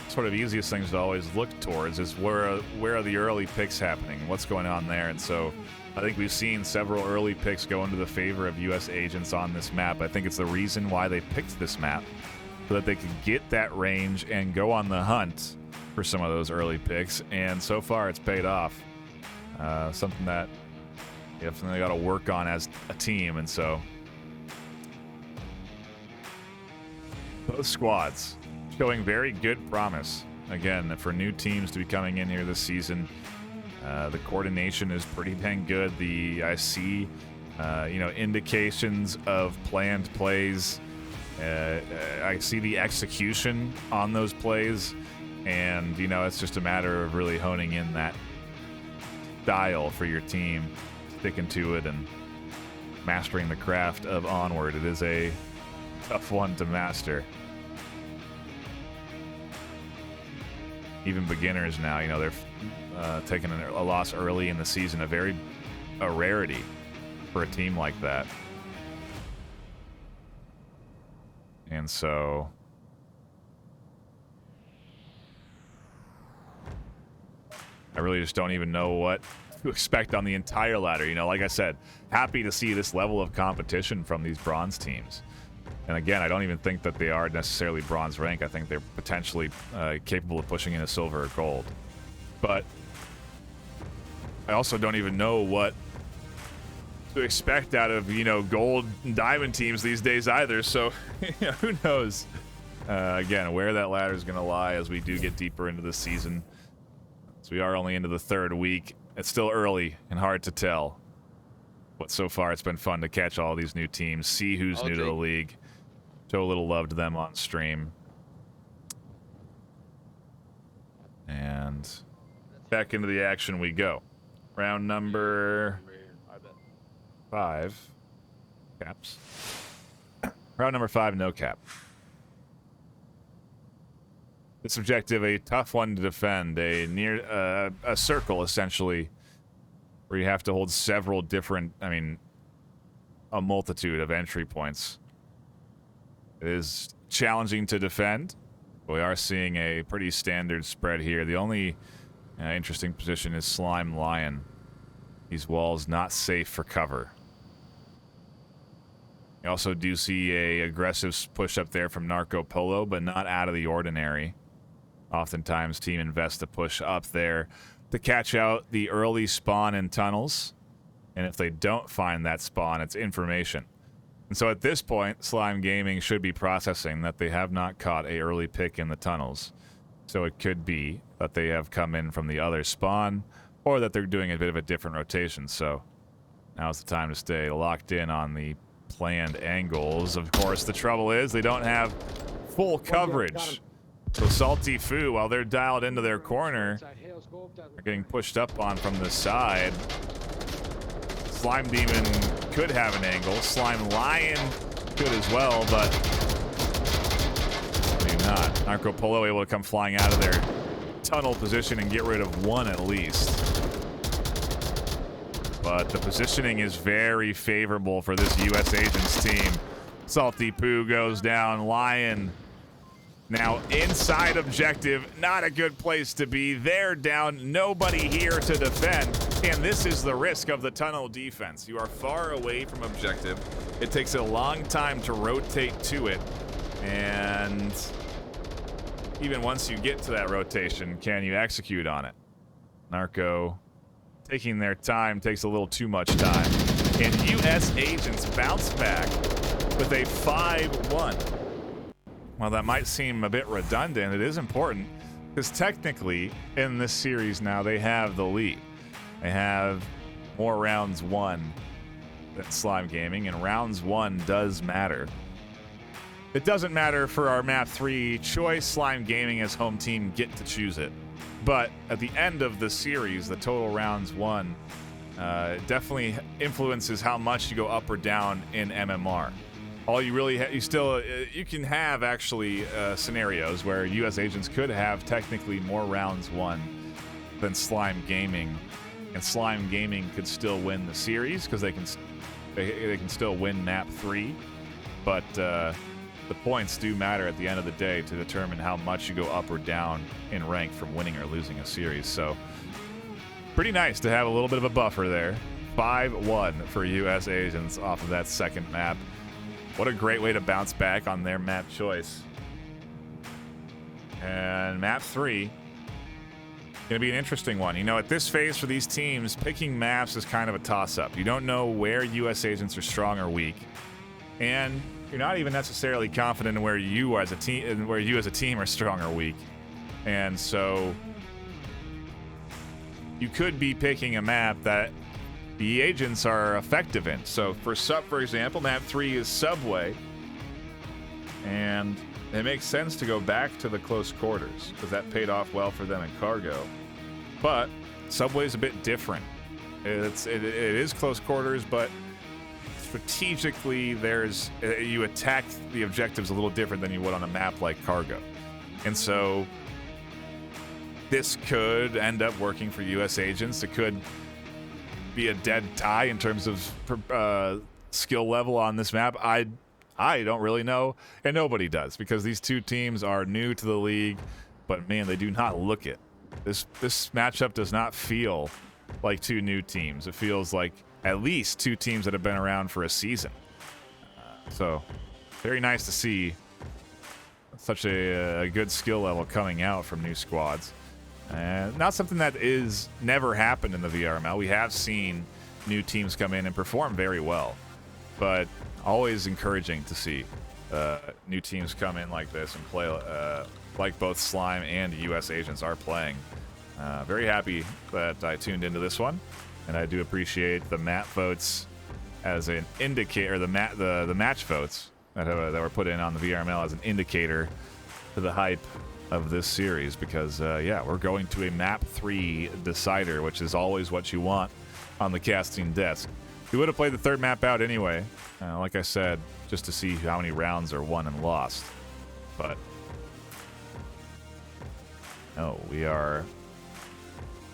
sort of easiest things to always look towards is where are the early picks happening? What's going on there? And so I think we've seen several early picks go into the favor of U.S. agents on this map. I think it's the reason why they picked this map, so that they could get that range and go on the hunt for some of those early picks. And so far it's paid off. Something that you definitely got to work on as a team. And so both squads showing very good promise. Again, for new teams to be coming in here this season, the coordination is pretty dang good. I see, indications of planned plays. I see the execution on those plays, and, it's just a matter of really honing in that style for your team, sticking to it, and mastering the craft of Onward. It is a tough one to master. Even beginners now, they're taking a loss early in the season, a rarity for a team like that. And so I really just don't even know what to expect on the entire ladder. Like I said, happy to see this level of competition from these bronze teams. And again, I don't even think that they are necessarily bronze rank. I think they're potentially capable of pushing in a silver or gold. But I also don't even know what to expect out of, gold and diamond teams these days either. So, who knows, again, where that ladder is going to lie as we do get deeper into the season. So we are only into the 3rd week. It's still early and hard to tell. But so far, it's been fun to catch all these new teams, see who's new to the league, show a little love to them on stream. And back into the action we go. Round number 5. caps. Round number 5, no cap. This objective, a tough one to defend, a circle essentially, where you have to hold several different, a multitude of entry points. It is challenging to defend. We are seeing a pretty standard spread here. The only interesting position is Slime Lion. These walls not safe for cover. You also do see a aggressive push up there from Narco Polo, but not out of the ordinary. Oftentimes, team invests to push up there to catch out the early spawn in tunnels. And if they don't find that spawn, it's information. And so at this point, Slime Gaming should be processing that they have not caught a early pick in the tunnels. So it could be that they have come in from the other spawn, or that they're doing a bit of a different rotation. So now's the time to stay locked in on the planned angles. Of course, the trouble is they don't have full coverage. So Salty Foo, while they're dialed into their corner, are getting pushed up on from the side. Slime Demon could have an angle. Slime Lion could as well, but maybe not. Narco Polo able to come flying out of their tunnel position and get rid of one at least. But the positioning is very favorable for this U.S. Agents team. Salty Poo goes down. Lion now inside objective. Not a good place to be. They're down. Nobody here to defend. And this is the risk of the tunnel defense. You are far away from objective. It takes a long time to rotate to it. And even once you get to that rotation, can you execute on it? Narco taking their time takes a little too much time. And U.S. Agents bounce back with a 5-1. While that might seem a bit redundant, it is important because technically in this series now they have the lead. They have more rounds won than Slime Gaming, and rounds won does matter. It doesn't matter for our map 3 choice. Slime Gaming as home team get to choose it. But at the end of the series, the total rounds won definitely influences how much you go up or down in MMR. All you really you can have actually scenarios where U.S. Agents could have technically more rounds won than Slime Gaming, and Slime Gaming could still win the series because they can still win map 3, but the points do matter at the end of the day to determine how much you go up or down in rank from winning or losing a series. So pretty nice to have a little bit of a buffer there. 5-1 for U.S. Agents off of that second map. What a great way to bounce back on their map choice. And map 3, going to be an interesting one. You know, at this phase for these teams, picking maps is kind of a toss-up. You don't know where U.S. Agents are strong or weak, and you're not even necessarily confident in where you as a team are strong or weak. And so you could be picking a map that the agents are effective in. So for example, map 3 is Subway, and it makes sense to go back to the close quarters because that paid off well for them in Cargo. But Subway is a bit different. It is close quarters, but strategically you attack the objectives a little different than you would on a map like Cargo. And so this could end up working for U.S. Agents. It could be a dead tie in terms of skill level on this map. I don't really know, and nobody does, because these two teams are new to the league, but man, they do not look it. This matchup does not feel like two new teams. It feels like at least two teams that have been around for a season. So very nice to see such a good skill level coming out from new squads. Not something that is never happened in the VRML. We have seen new teams come in and perform very well, but always encouraging to see new teams come in like this and play like both Slime and US Agents are playing. Very happy that I tuned into this one, and I do appreciate the map votes as an indicator, the match votes that were put in on the VRML as an indicator to the hype of this series, because yeah, we're going to a map 3 decider, which is always what you want on the casting desk. We would have played the third map out anyway. Like I said, just to see how many rounds are won and lost. But no, we are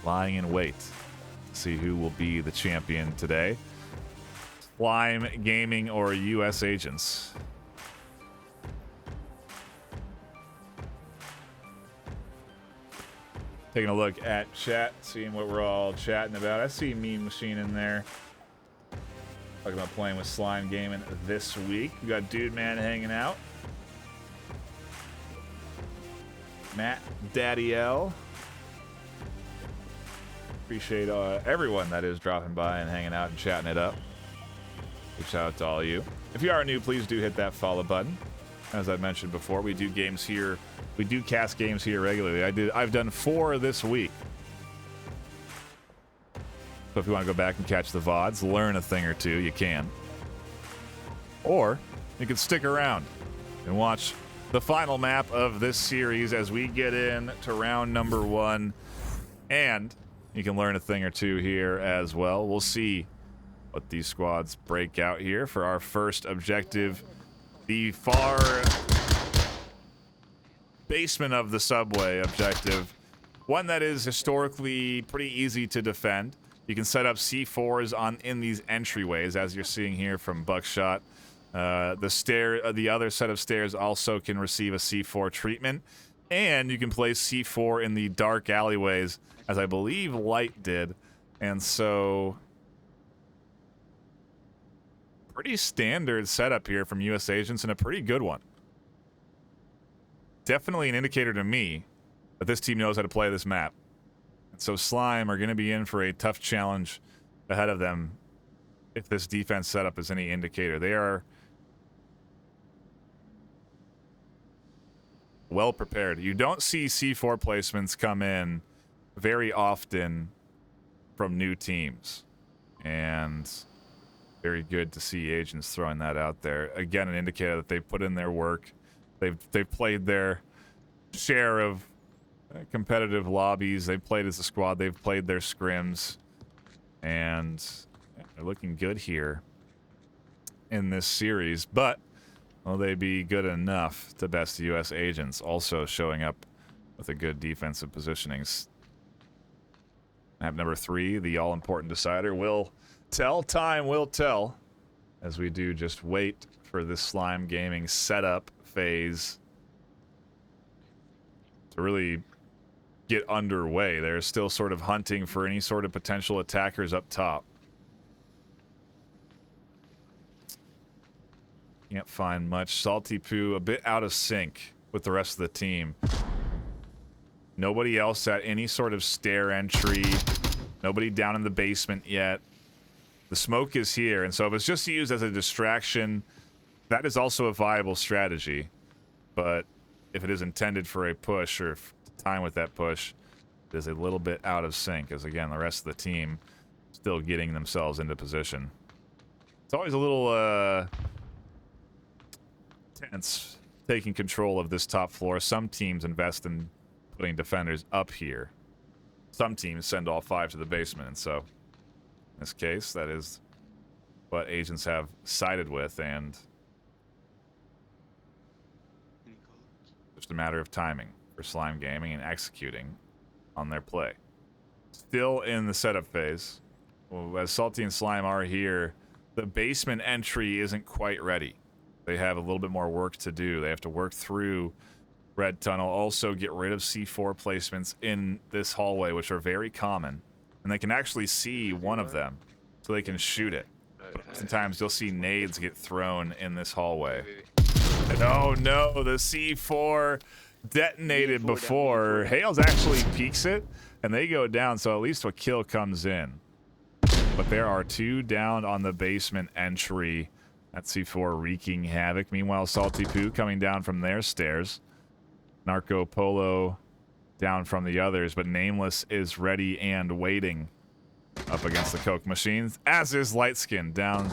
lying in wait to see who will be the champion today. Slime Gaming or US Agents. Taking a look at chat, seeing what we're all chatting about. I see Mean Machine in there. Talking about playing with Slime Gaming this week. We got Dude Man hanging out. Matt Daddy L. Appreciate everyone that is dropping by and hanging out and chatting it up. Big shout out to all of you. If you are new, please do hit that follow button. As I mentioned before, we do games here. We do cast games here regularly. I've done 4 this week. So if you want to go back and catch the VODs, learn a thing or two, you can. Or you can stick around and watch the final map of this series as we get in to round number 1. And you can learn a thing or two here as well. We'll see what these squads break out here for our first objective. The far basement of the subway objective. One that is historically pretty easy to defend. You can set up C4s in these entryways, as you're seeing here from Buckshot. The other set of stairs also can receive a C4 treatment, and you can place C4 in the dark alleyways, as I believe Light did. And so, pretty standard setup here from US Agents, and a pretty good one. Definitely an indicator to me that this team knows how to play this map. So Slime are going to be in for a tough challenge ahead of them if this defense setup is any indicator. They are well prepared. You don't see C4 placements come in very often from new teams. And very good to see Agents throwing that out there. Again, an indicator that they've put in their work. They've played their share of competitive lobbies. They've played as a squad. They've played their scrims, and they're looking good here in this series. But will they be good enough to best the US Agents, also showing up with a good defensive positionings? Map number 3, the all-important decider, will tell. Time will tell, as we do just wait for this Slime Gaming setup phase to really get underway. They're still sort of hunting for any sort of potential attackers up top. Can't find much. Salty Poo a bit out of sync with the rest of the team. Nobody else at any sort of stair entry. Nobody down in the basement yet. The smoke is here, and so if it's just used as a distraction, that is also a viable strategy. But if it is intended for a push, or time with that push, it is a little bit out of sync, as again the rest of the team still getting themselves into position. It's always a little tense taking control of this top floor. Some teams invest in putting defenders up here. Some teams send all 5 to the basement, and so in this case that is what Agents have sided with, and just a matter of timing for Slime Gaming and executing on their play. Still in the setup phase. Well, as Salty and Slime are here, the basement entry isn't quite ready. They have a little bit more work to do. They have to work through Red Tunnel, also get rid of C4 placements in this hallway, which are very common. And they can actually see one of them, so they can shoot it. But sometimes you'll see nades get thrown in this hallway. And oh no, the C4 detonated before. Hales actually peeks it, and they go down, so at least a kill comes in. But there are 2 down on the basement entry. That C4 wreaking havoc. Meanwhile, Salty Poo coming down from their stairs. Narco Polo down from the others, but Nameless is ready and waiting up against the Coke machines, as is Lightskin. Down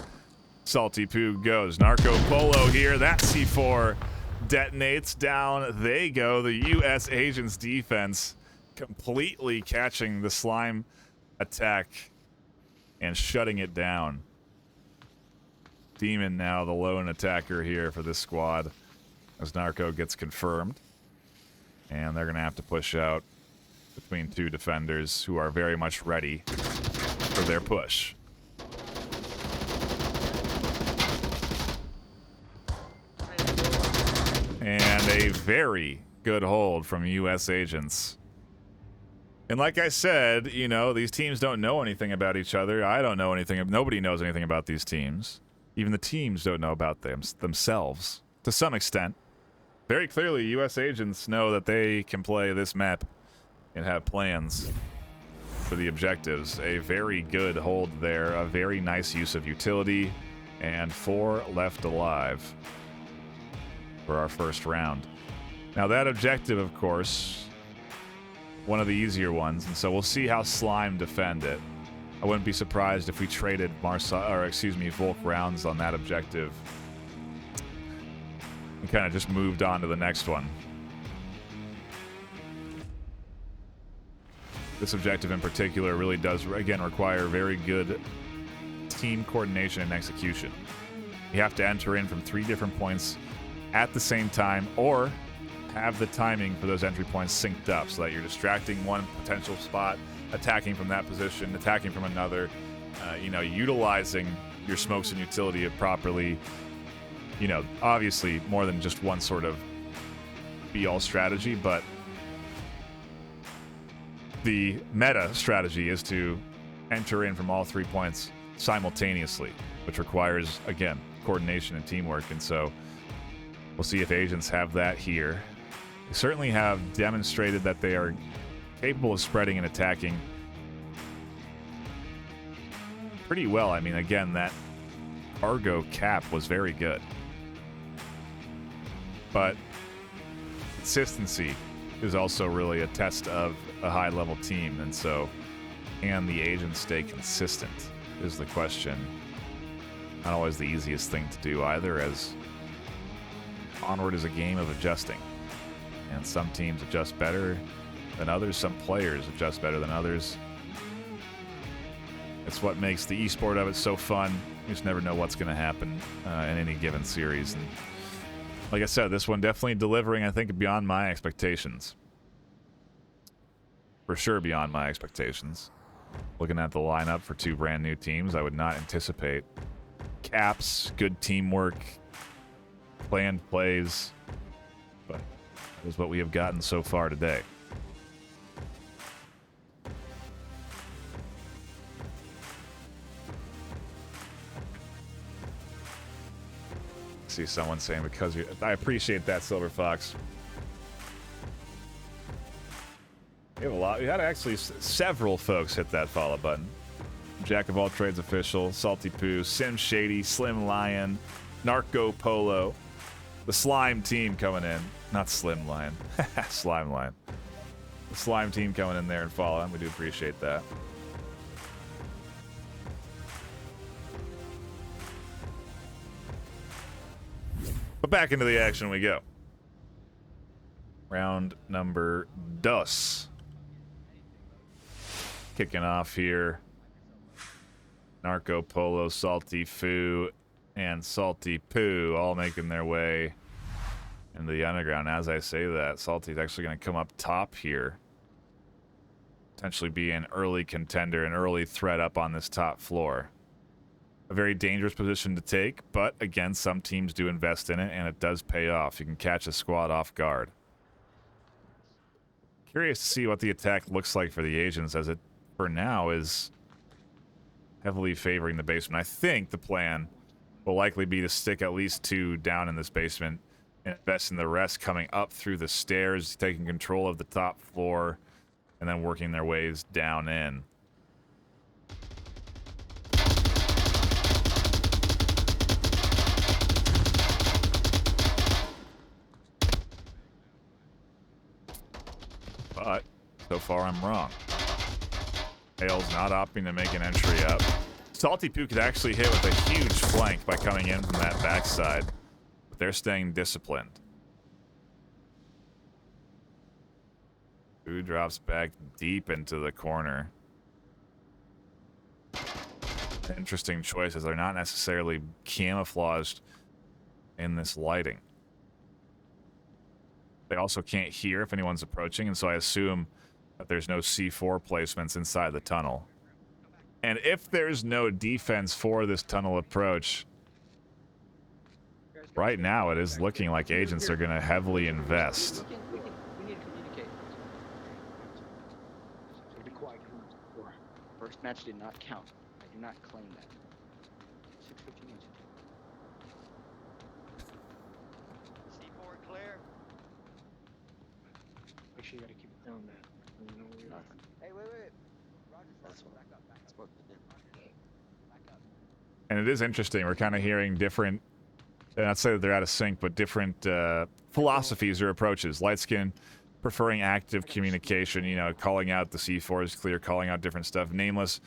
Salty Poo goes. Narco Polo here. That C4 detonates. Down they go. The US Agents defense completely catching the Slime attack and shutting it down. Demon now the lone attacker here for this squad as Narco gets confirmed. And they're going to have to push out between two defenders who are very much ready for their push. And a very good hold from U.S. agents. And like I said, you know, these teams don't know anything about each other. I don't know anything. Nobody knows anything about these teams. Even the teams don't know about themselves, to some extent. Very clearly, U.S. agents know that they can play this map and have plans for the objectives. A very good hold there. A very nice use of utility. And 4 left alive for our first round. Now that objective, of course, one of the easier ones, and so we'll see how Slime defend it. I wouldn't be surprised if we traded Volk rounds on that objective and kind of just moved on to the next one. This objective in particular really does, again, require very good team coordination and execution. You have to enter in from 3 different points at the same time, or have the timing for those entry points synced up so that you're distracting one potential spot, attacking from that position, attacking from another, you know, utilizing your smokes and utility properly. You know, obviously more than just one sort of be-all strategy, but the meta strategy is to enter in from all 3 points simultaneously, which requires, again, coordination and teamwork. And so we'll see if agents have that here. They certainly have demonstrated that they are capable of spreading and attacking pretty well. I mean, again, that cargo cap was very good. But consistency is also really a test of a high-level team. And so, can the agents stay consistent is the question. Not always the easiest thing to do either, as Onward is a game of adjusting. And some teams adjust better than others. Some players adjust better than others. It's what makes the esport of it so fun. You just never know what's going to happen in any given series. And like I said, this one definitely delivering, I think, beyond my expectations. For sure beyond my expectations. Looking at the lineup for 2 brand new teams, I would not anticipate caps, good teamwork, planned plays, but that is what we have gotten so far today. See someone saying because you, I appreciate that, Silver Fox. We have a lot. We had actually several folks hit that follow button. Jack of all trades official, Salty Poo, Sim Shady, Slim Lion, Narco Polo, the Slime team coming in. Not Slim Lion. Slime Lion. The Slime team coming in there and following. We do appreciate that. But back into the action we go. Round number dos. Kicking off here. Narco Polo, Salty Foo, and Salty Poo all making their way into the underground. As I say that, Salty's actually going to come up top here. Potentially be an early contender, an early threat up on this top floor. A very dangerous position to take, but again, some teams do invest in it, and it does pay off. You can catch a squad off guard. Curious to see what the attack looks like for the agents, as it, for now, is heavily favoring the basement. I think the plan will likely be to stick at least 2 down in this basement and invest in the rest coming up through the stairs, taking control of the top floor, and then working their ways down in. But so far I'm wrong. Hale's not opting to make an entry up. Salty Poo could actually hit with a huge flank by coming in from that backside, but they're staying disciplined. Poo drops back deep into the corner. interesting choices. They're not necessarily camouflaged in this lighting. They also can't hear if anyone's approaching, and so I assume that there's no C4 placements inside the tunnel. And if there's no defense for this tunnel approach, right now it is looking like agents are going to heavily invest. We need to communicate. So be quiet. First match did not count. I do not claim that. 6:15. C4 clear. Make sure you gotta keep it down, man. You know where you're at. Hey, wait. That's what back up. That's what we did. Back up. And it is interesting. We're kind of hearing different, not say that they're out of sync, but different philosophies or approaches. Lightskin preferring active communication, you know, calling out the C4 is clear, calling out different stuff. Nameless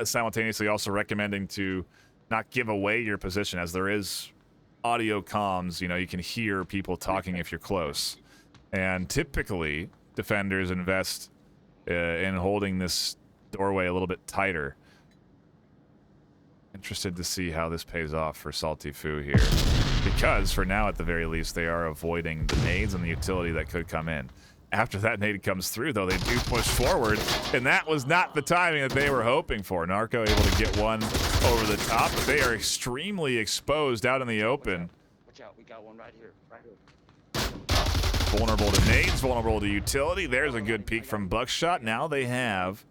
simultaneously also recommending to not give away your position, as there is audio comms. You know, you can hear people talking if you're close. And typically, defenders invest in holding this doorway a little bit tighter. Interested to see how this pays off for Salty Foo here. Because, for now at the very least, they are avoiding the nades and the utility that could come in. After that nade comes through, though, they do push forward, and that was not the timing that they were hoping for. Narco able to get one over the top, but they are extremely exposed out in the open. Watch out, we got one right here. Right here. Vulnerable to nades, vulnerable to utility. There's a good peek from Buckshot. Now they have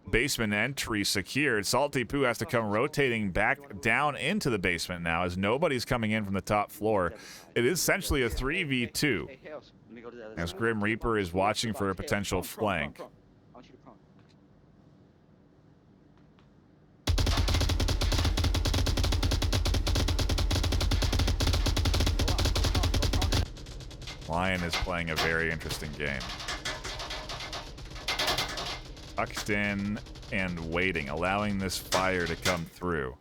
basement entry secured. Salty Poo has to come rotating back down into the basement now, as nobody's coming in from the top floor. It is essentially a 3v2, Hey, Hales, let me go to the other as side. Grim Reaper is watching for a potential flank. I want you to prone. Lion is playing a very interesting game. Tucked in and waiting, allowing this fire to come through.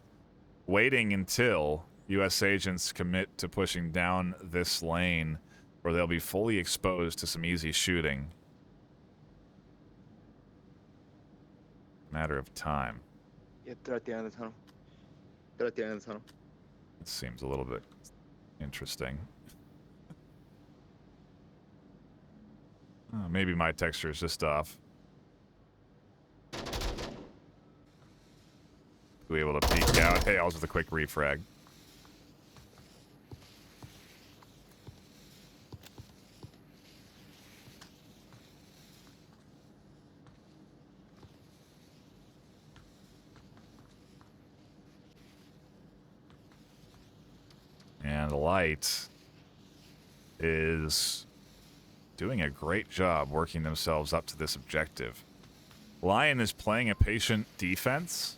Waiting until U.S. agents commit to pushing down this lane, where they'll be fully exposed to some easy shooting. Matter of time. Yeah, they're at the end of the tunnel. They're at the end of the tunnel. It seems a little bit interesting. Maybe my texture is just off. We able to peek out. Hey, I was with a quick refrag. And Light is doing a great job working themselves up to this objective. Lion is playing a patient defense,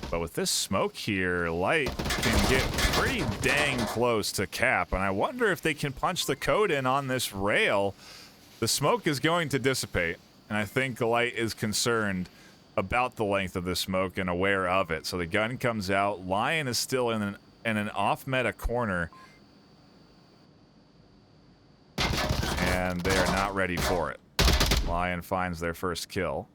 but with this smoke here, Light can get pretty dang close to cap, and I wonder if they can punch the code in on this rail. The smoke is going to dissipate, and I think Light is concerned about the length of the smoke and aware of it. So the gun comes out. Lion is still in an off-meta corner, and they are not ready for it. Lion finds their first kill.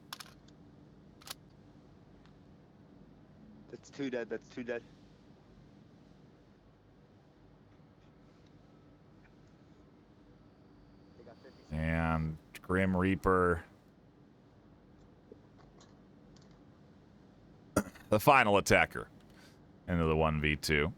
That's two dead. That's two dead. They got 50 seconds. And Grim Reaper, the final attacker, into the 1v2.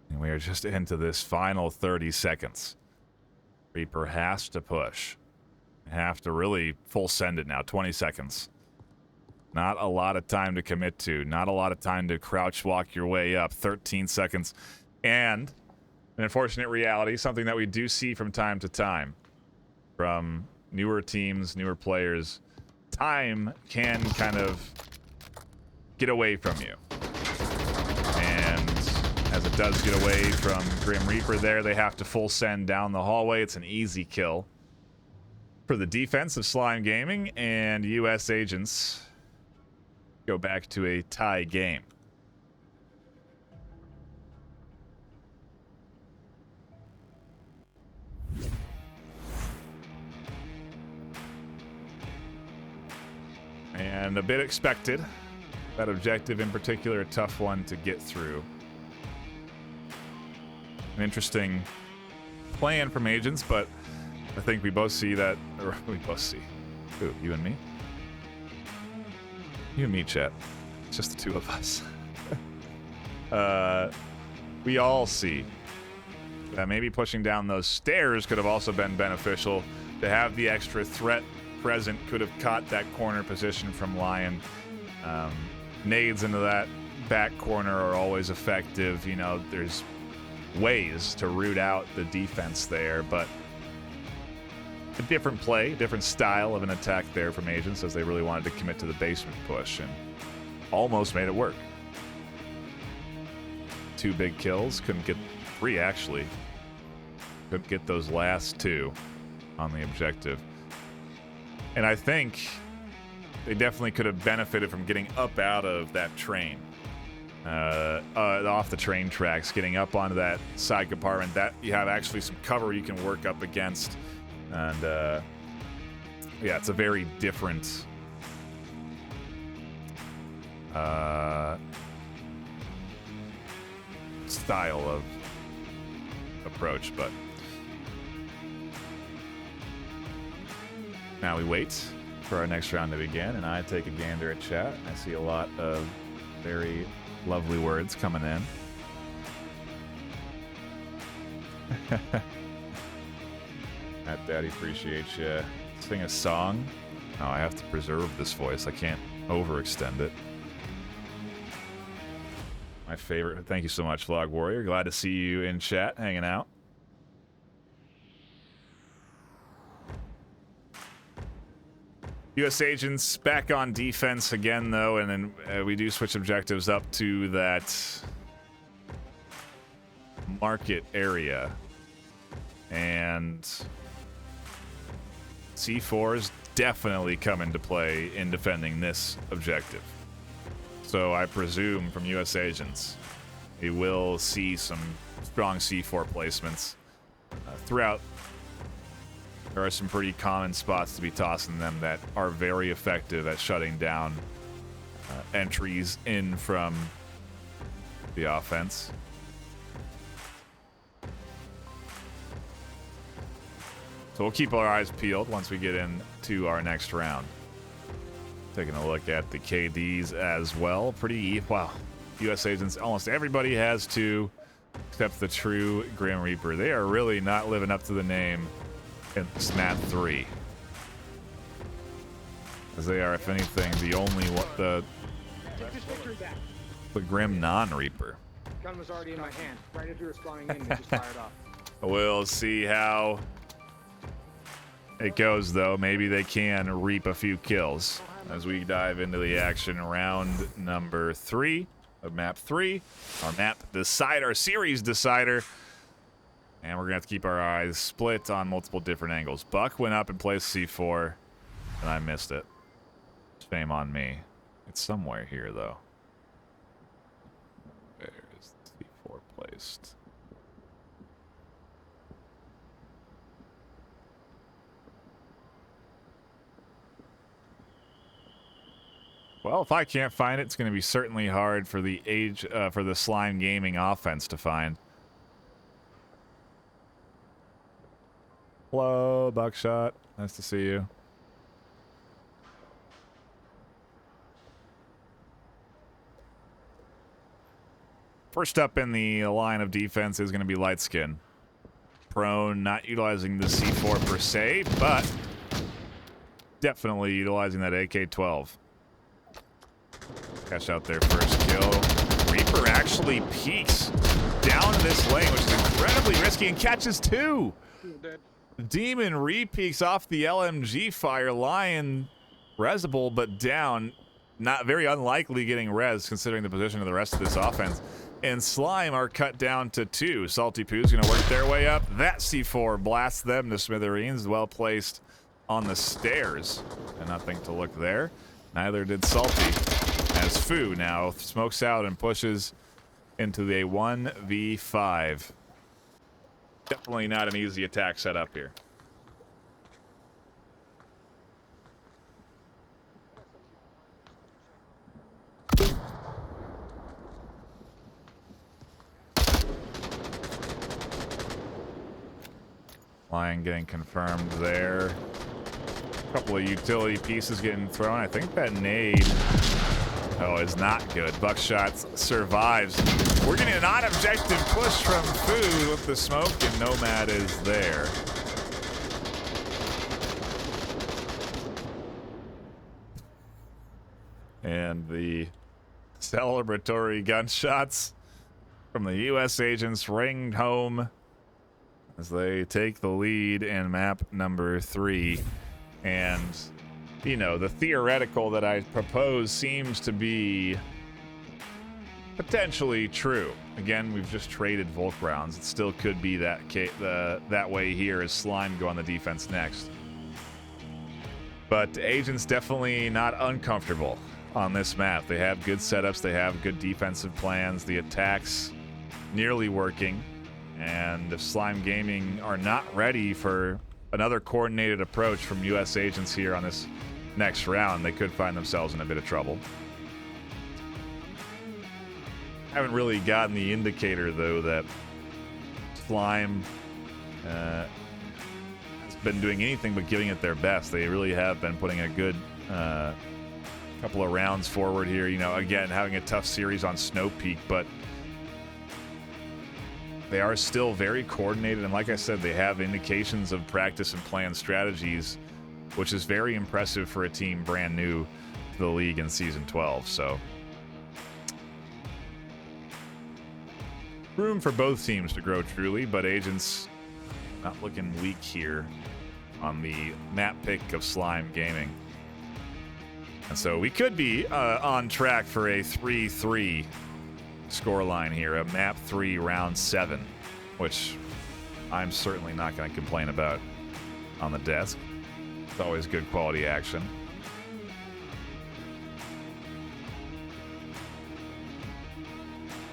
And we are just into this final 30 seconds. Reaper has to push. Have to really full send it now. 20 seconds. Not a lot of time to commit to. Not a lot of time to crouch walk your way up. 13 seconds. And an unfortunate reality, something that we do see from time to time from newer teams, newer players. Time can kind of get away from you. And as it does get away from Grim Reaper there, they have to full send down the hallway. It's an easy kill for the defense of Slime Gaming, and U.S. agents go back to a tie game. And a bit expected. That objective in particular, a tough one to get through. An interesting plan from agents, but I think we both see that, or we both see. Who, you and me? You and me, chat. It's just the two of us. We all see that maybe pushing down those stairs could have also been beneficial. To have the extra threat present could have caught that corner position from Lion. Nades into that back corner are always effective. You know, there's ways to root out the defense there, but a different play, different style of an attack there from agents, as they really wanted to commit to the basement push and almost made it work. 2 big kills, couldn't get 3 actually. Couldn't get those last 2 on the objective. And I think they definitely could have benefited from getting up out of that train. Off the train tracks, getting up onto that side compartment. That you have actually some cover you can work up against. And yeah, it's a very different style of approach, but now we wait for our next round to begin, and I take a gander at chat. I see a lot of very lovely words coming in. Matt Daddy, appreciate you. Sing a song. Oh, I have to preserve this voice. I can't overextend it. My favorite. Thank you so much, Vlog Warrior. Glad to see you in chat, hanging out. U.S. agents back on defense again, though, and then we do switch objectives up to that market area. And C4s definitely come into play in defending this objective. So I presume from U.S. agents, we will see some strong C4 placements throughout. There are some pretty common spots to be tossing them that are very effective at shutting down entries in from the offense. So we'll keep our eyes peeled once we get into our next round. Taking a look at the KDs as well. Pretty, wow. U.S. agents, almost everybody has 2, except the true Grim Reaper. They are really not living up to the name in this map 3. As they are, if anything, the only one, the Grim non-Reaper. Gun was already in my hand. Right as we were spawning in, we just fired off. We'll see how it goes, though. Maybe they can reap a few kills as we dive into the action. Round number 3 of map 3. Our map decider, our series decider. And we're going to have to keep our eyes split on multiple different angles. Buck went up and placed C4, and I missed it. Shame on me. It's somewhere here, though. Where is C4 placed? Well, if I can't find it, it's going to be certainly hard for the Slime Gaming offense to find. Hello, Buckshot. Nice to see you. First up in the line of defense is going to be Lightskin. Prone, not utilizing the C4 per se, but definitely utilizing that AK-12. Cash out their first kill. Reaper actually peeks down this lane, which is incredibly risky, and catches 2. Demon re-peeks off the LMG fire. Lion resable, but down. Not very unlikely getting res, considering the position of the rest of this offense. And Slime are cut down to 2. Salty Poo's going to work their way up. That C4 blasts them to smithereens. Well placed on the stairs. And nothing to look there. Neither did Salty. as Foo now smokes out and pushes into the 1v5. Definitely not an easy attack setup here. Line getting confirmed there. A couple of utility pieces getting thrown. I think that nade, is not good. Buckshot survives. We're getting a non-objective push from Foo with the smoke, and Nomad is there. And the celebratory gunshots from the U.S. agents ringed home as they take the lead in map number 3. And, you know, the theoretical that I propose seems to be potentially true. Again, we've just traded Volk rounds. It still could be that way here as Slime go on the defense next. But agents definitely not uncomfortable on this map. They have good setups. They have good defensive plans. The attacks nearly working. And if Slime Gaming are not ready for another coordinated approach from U.S. agents here on this next round, they could find themselves in a bit of trouble. Haven't really gotten the indicator, though, that Slime has been doing anything but giving it their best. They really have been putting a good couple of rounds forward here. You know, again, having a tough series on Snow Peak, but they are still very coordinated, and like I said, they have indications of practice and planned strategies, which is very impressive for a team brand new to the league in Season 12, so room for both teams to grow truly, but agents not looking weak here on the map pick of Slime Gaming. And so we could be on track for a 3-3 scoreline here, a map 3 round 7, which I'm certainly not going to complain about on the desk. It's always good quality action.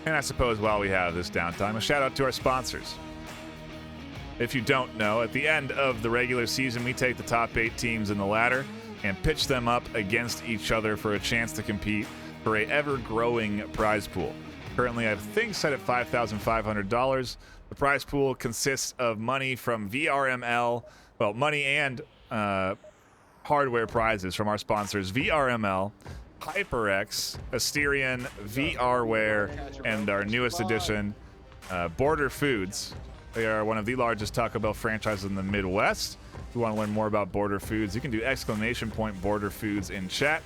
And I suppose while we have this downtime, a shout out to our sponsors. If you don't know, at the end of the regular season, we take the top 8 teams in the ladder and pitch them up against each other for a chance to compete for a ever-growing prize pool. Currently, I have things set at $5,500. The prize pool consists of money from VRML, well, money and hardware prizes from our sponsors, VRML, HyperX, Asterion, VRware, and our newest addition, Border Foods. They are one of the largest Taco Bell franchises in the Midwest. If you want to learn more about Border Foods, you can do !Border Foods in chat,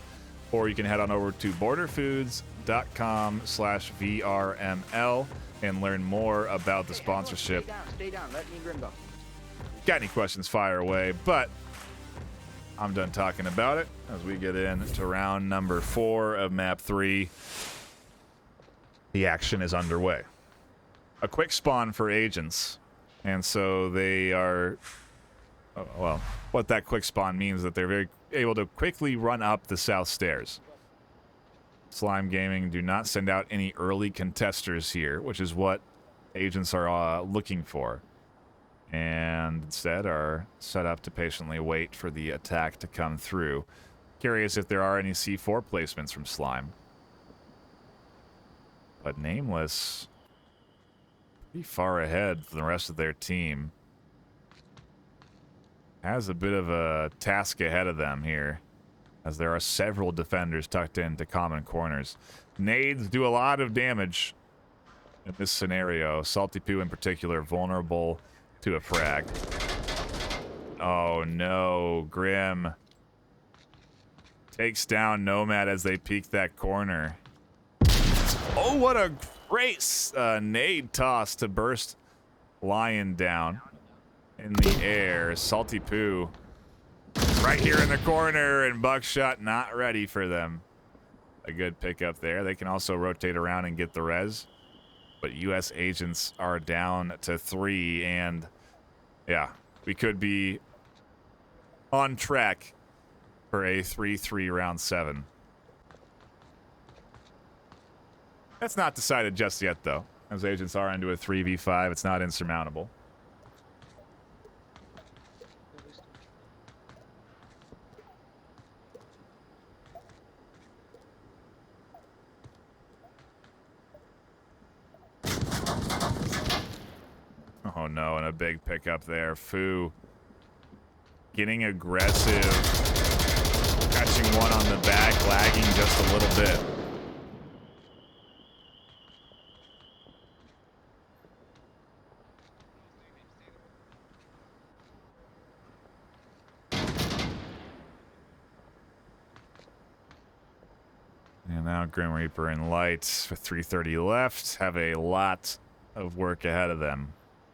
or you can head on over to borderfoods.com/VRML and learn more about the sponsorship. Stay down. Let me Grim go. Got any questions, fire away, but I'm done talking about it as we get into round number 4 of map 3. The action is underway. A quick spawn for agents, and so they are, well, what that quick spawn means is that they're very able to quickly run up the south stairs. Slime Gaming do not send out any early contesters here, which is what agents are looking for, and instead are set up to patiently wait for the attack to come through. Curious if there are any C4 placements from Slime. But Nameless pretty far ahead from the rest of their team. Has a bit of a task ahead of them here, as there are several defenders tucked into common corners. Nades do a lot of damage in this scenario. Salty Poo in particular, vulnerable to a frag. Oh no, Grim takes down Nomad as they peek that corner. Oh, what a great nade toss to burst Lion down in the air. Salty Poo right here in the corner, and Buckshot not ready for them. A good pickup there. They can also rotate around and get the res. But U.S. agents are down to 3, and yeah, we could be on track for a 3-3 round 7. That's not decided just yet, though. As agents are into a 3v5, it's not insurmountable. Oh no, and a big pickup there. Fu getting aggressive. Catching one on the back, lagging just a little bit. And now Grim Reaper and Light with 3:30 left have a lot of work ahead of them.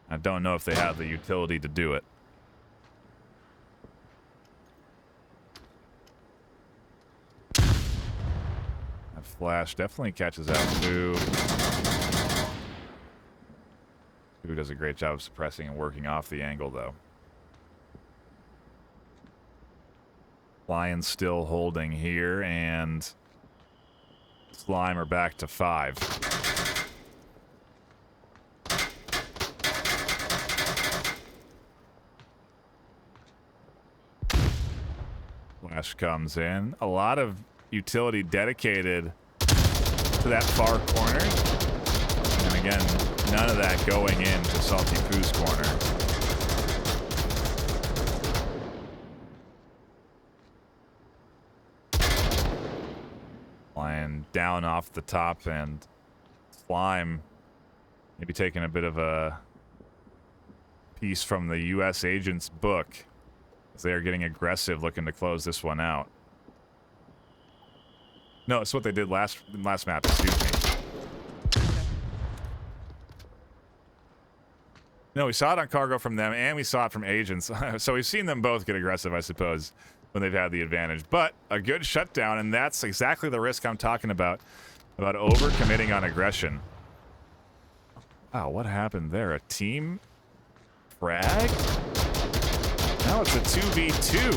I don't know if they have the utility to do it. That flash definitely catches out Fu. Fu does a great job of suppressing and working off the angle, though. Lion still holding here, and Slime are back to 5. Flash comes in. A lot of utility dedicated to that far corner. And again, none of that going into Salty Poo's corner. Lion down off the top, and Slime maybe taking a bit of a piece from the U.S. agent's book as they are getting aggressive, looking to close this one out. No, it's what they did last map, excuse me. No, we saw it on cargo from them, and we saw it from agents. So we've seen them both get aggressive, I suppose, when they've had the advantage. But a good shutdown, and that's exactly the risk I'm talking about overcommitting on aggression. Wow, what happened there? A team frag? Now it's a 2v2.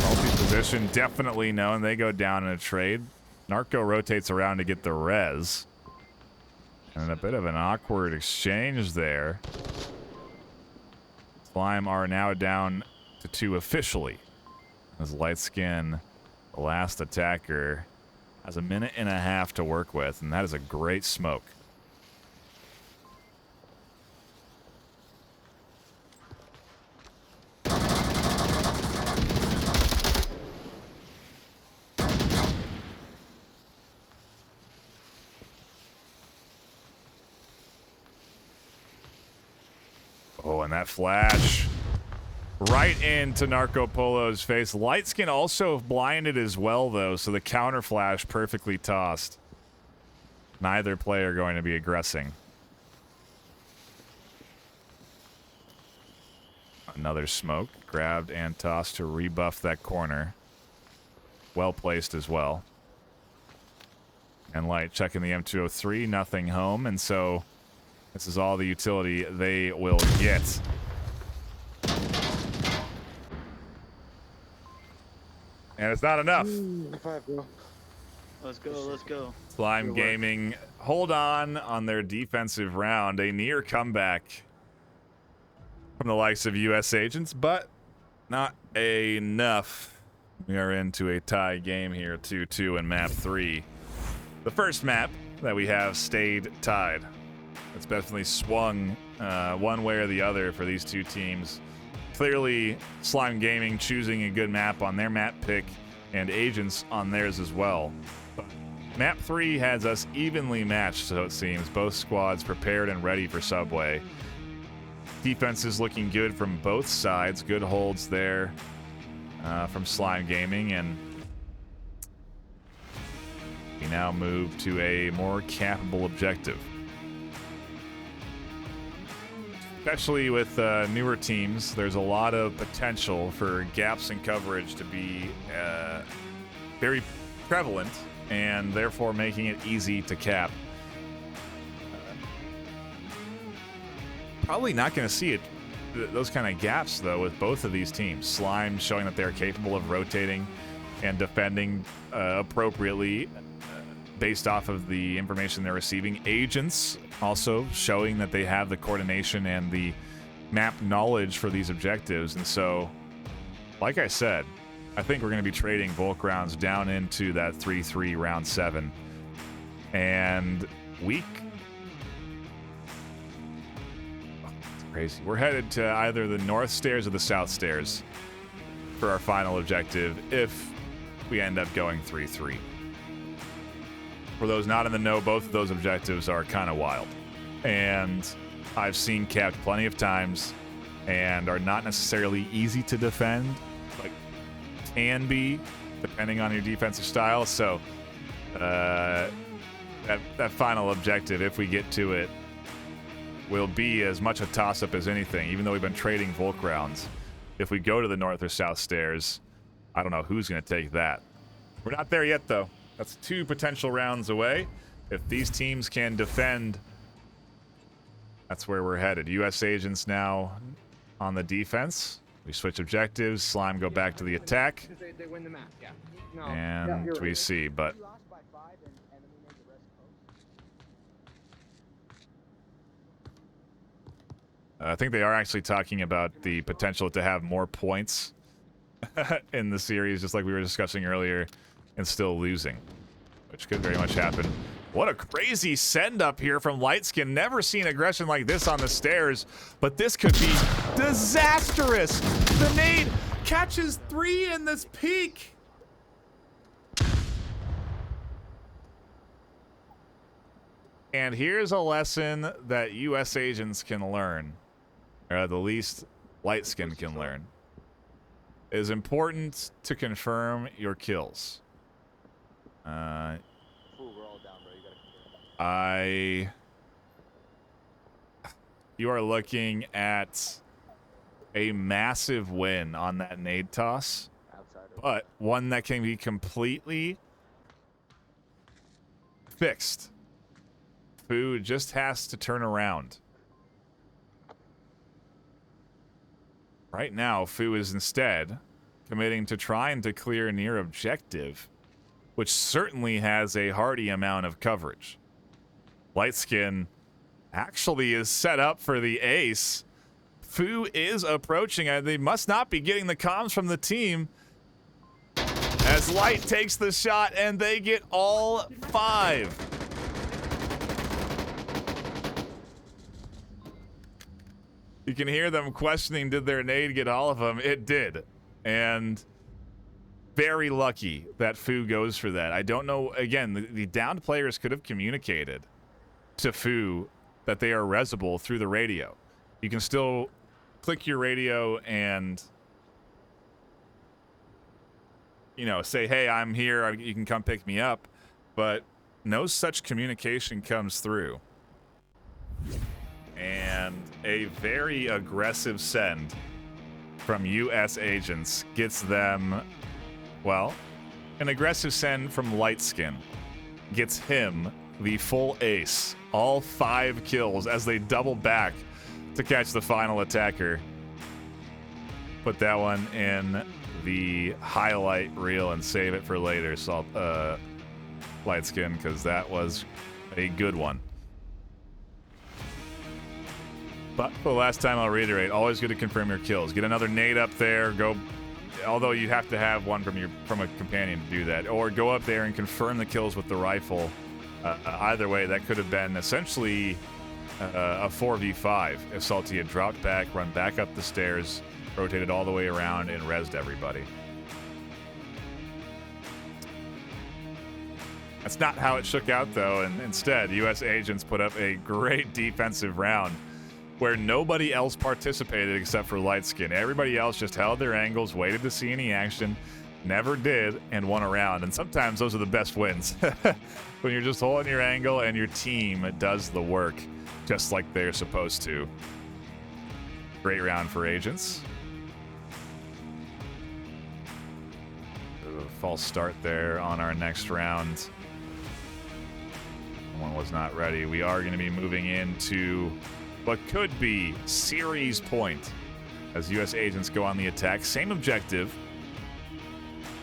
Multi-position, definitely known. They go down in a trade. Narco rotates around to get the res. And a bit of an awkward exchange there. Slime are now down to 2 officially. As Lightskin, the last attacker, has a minute and a half to work with, and that is a great smoke. Oh, and that flash right into Narco Polo's face. Lightskin also blinded as well, though, so the counter flash perfectly tossed. Neither player going to be aggressing. Another smoke grabbed and tossed to rebuff that corner. Well placed as well. And Light checking the M203, nothing home, and so this is all the utility they will get. And it's not enough. Let's go, let's go. Slime Gaming hold on their defensive round. A near comeback from the likes of U.S. agents, but not enough. We are into a tie game here, 2-2 in map 3. The first map that we have stayed tied. It's definitely swung one way or the other for these two teams. Clearly, Slime Gaming choosing a good map on their map pick, and agents on theirs as well. But map 3 has us evenly matched, so it seems. Both squads prepared and ready for Subway. Defense is looking good from both sides. Good holds there from Slime Gaming, and we now move to a more capable objective. Especially with newer teams, there's a lot of potential for gaps in coverage to be very prevalent, and therefore making it easy to cap. Probably not going to see those kind of gaps, though, with both of these teams. Slime showing that they're capable of rotating and defending appropriately based off of the information they're receiving. Agents also showing that they have the coordination and the map knowledge for these objectives. And so, like I said, I think we're going to be trading bulk rounds down into that 3-3 round 7. And week... It's crazy. We're headed to either the north stairs or the south stairs for our final objective if we end up going 3-3. For those not in the know, both of those objectives are kind of wild. And I've seen capped plenty of times and are not necessarily easy to defend, but can be, depending on your defensive style. So that final objective, if we get to it, will be as much a toss-up as anything, even though we've been trading Volk rounds. If we go to the north or south stairs, I don't know who's going to take that. We're not there yet, though. That's 2 potential rounds away. If these teams can defend, that's where we're headed. U.S. agents now on the defense. We switch objectives. Slime go back to the attack. They win the map, yeah. No. And yeah, we right. see, but... I think they are actually talking about the potential to have more points in the series, just like we were discussing earlier, and still losing, which could very much happen. What a crazy send-up here from Lightskin. Never seen aggression like this on the stairs, but this could be disastrous. The nade catches 3 in this peak. And here's a lesson that U.S. agents can learn, or at the least Lightskin can learn. It is important to confirm your kills. You are looking at a massive win on that nade toss, but one that can be completely fixed. Foo just has to turn around. Right now, Foo is instead committing to trying to clear near objective, which certainly has a hearty amount of coverage. Lightskin actually is set up for the ace. Foo is approaching. They must not be getting the comms from the team as Light takes the shot, and they get all 5. You can hear them questioning, did their nade get all of them? It did. And very lucky that Foo goes for that. I don't know, again, the downed players could have communicated to Foo that they are resable through the radio. You can still click your radio and, you know, say, hey, I'm here, you can come pick me up. But no such communication comes through. And a very aggressive send from U.S. agents gets them, well, an aggressive send from Lightskin gets him the full ace. All 5 kills as they double back to catch the final attacker. Put that one in the highlight reel and save it for later, Lightskin, because that was a good one. But for the last time, I'll reiterate, always good to confirm your kills. Get another nade up there, go, although you'd have to have one from a companion to do that, or go up there and confirm the kills with the rifle. Either way, that could have been essentially a 4v5 if Salty had dropped back, run back up the stairs, rotated all the way around, and rezzed everybody. That's not how it shook out, though, and instead, U.S. agents put up a great defensive round where nobody else participated except for Lightskin. Everybody else just held their angles, waited to see any action, never did, and won a round. And sometimes those are the best wins. When you're just holding your angle and your team does the work just like they're supposed to. Great round for agents. A false start there on our next round. One was not ready. We are going to be moving into what could be series point as U.S. agents go on the attack. Same objective,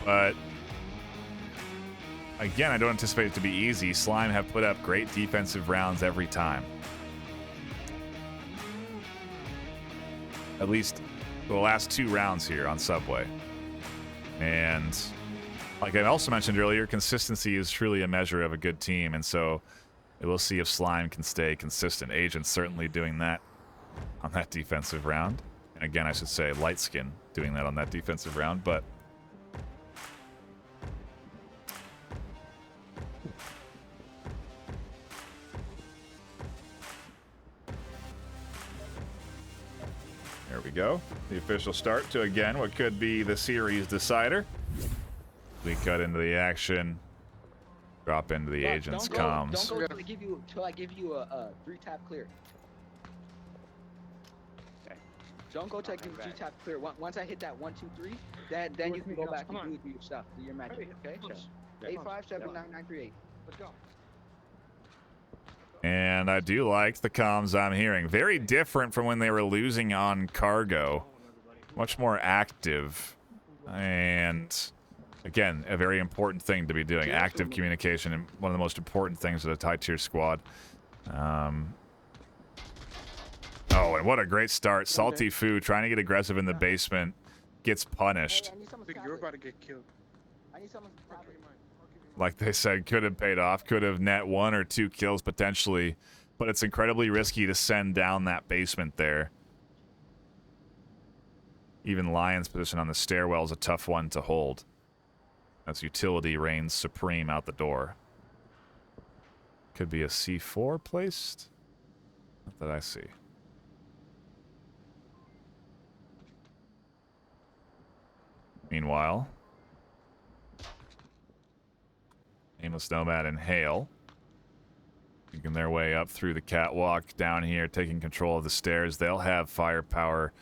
but again, I don't anticipate it to be easy. Slime have put up great defensive rounds every time. At least the last 2 rounds here on Subway. And like I also mentioned earlier, consistency is truly a measure of a good team, and so we'll see if Slime can stay consistent. Agent's certainly doing that on that defensive round. And again, I should say Lightskin doing that on that defensive round, but there we go. The official start to, again, what could be the series decider. We cut into the action. Drop into the agent's comms. Don't go till I give you a 3-tap clear. Okay. Don't go till I give you 3-tap clear. Once I hit that 1, 2, 3, then you can go back and do your stuff, do your magic. Okay? 8579938. Let's go. And I do like the comms I'm hearing. Very different from when they were losing on cargo. Much more active. And again, a very important thing to be doing. Active communication, and one of the most important things of a high-tier squad. Oh, and what a great start. Salty Foo trying to get aggressive in the basement. Gets punished. You're about to get killed. I need someone's tablet. Like they said, could have paid off. Could have net 1 or 2 kills potentially. But it's incredibly risky to send down that basement there. Even Lion's position on the stairwell is a tough one to hold, as utility reigns supreme out the door. Could be a C4 placed? Not that I see. Meanwhile, Aimless Nomad and Hale making their way up through the catwalk down here, taking control of the stairs. They'll have firepower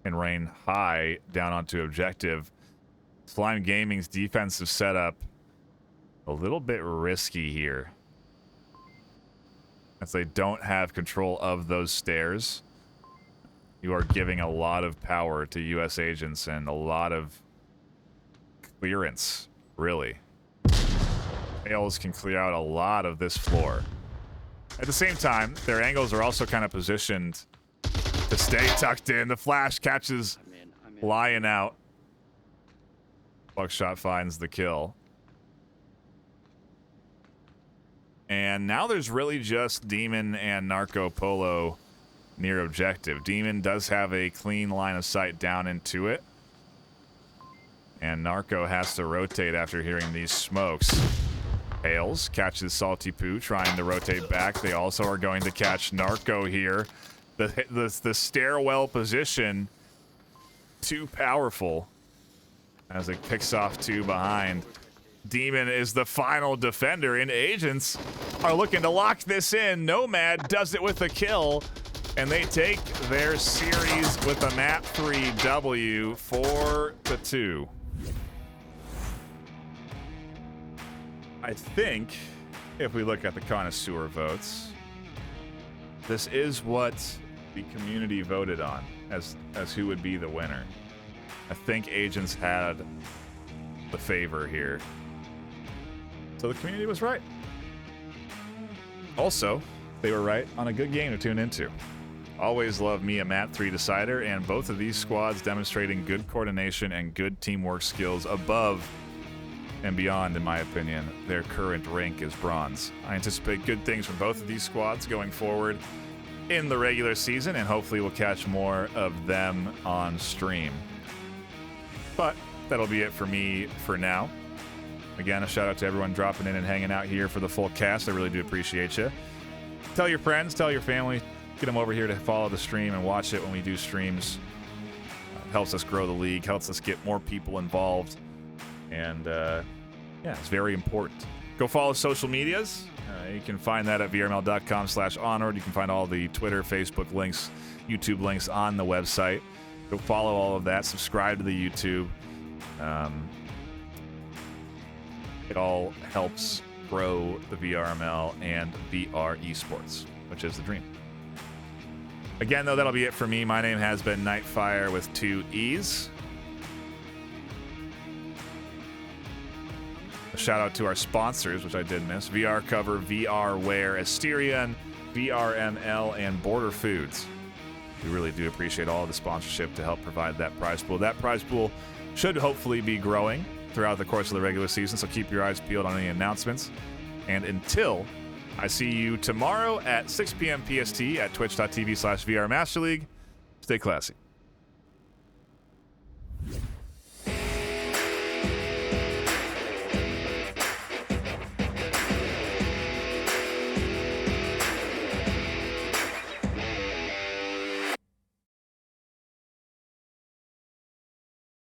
and rain high down onto objective. Slime Gaming's defensive setup a little bit risky here, as they don't have control of those stairs. You are giving a lot of power to U.S. agents and a lot of clearance, really. Hales can clear out a lot of this floor. At the same time, their angles are also kind of positioned to stay tucked in. The flash catches I'm in. Lion out. Buckshot finds the kill. And now there's really just Demon and Narco Polo near objective. Demon does have a clean line of sight down into it. And Narco has to rotate after hearing these smokes. Hales catches Salty Poo trying to rotate back. They also are going to catch Narco here. The stairwell position, too powerful, as it picks off 2 behind. Demon is the final defender, and agents are looking to lock this in. Nomad does it with a kill, and they take their series with a map 3 W 4-2. I think if we look at the connoisseur votes, this is what the community voted on as who would be the winner. I think agents had the favor here. So the community was right. Also, they were right on a good game to tune into. Always love me a Mat 3 decider, and both of these squads demonstrating good coordination and good teamwork skills above and beyond, in my opinion. Their current rank is bronze. I anticipate good things from both of these squads going forward in the regular season, and hopefully we'll catch more of them on stream. But that'll be it for me for now. Again, a shout out to everyone dropping in and hanging out here for the full cast. I really do appreciate you. Tell your friends, tell your family, get them over here to follow the stream and watch it when we do streams. Helps us grow the league, helps us get more people involved. And yeah, it's very important. Go follow social medias. You can find that at vrml.com/onward. You can find all the Twitter, Facebook links, YouTube links on the website. Go follow all of that. Subscribe to the YouTube. It all helps grow the VRML and VR esports, which is the dream. Again, though, that'll be it for me. My name has been NightFiree with 2 E's. A shout out to our sponsors, which I did miss. VR Cover, VR Wear, Asterion, VRML, and Border Foods. We really do appreciate all of the sponsorship to help provide that prize pool. That prize pool should hopefully be growing throughout the course of the regular season, so keep your eyes peeled on any announcements. And until I see you tomorrow at 6 p.m. PST at twitch.tv/VRMasterLeague, stay classy.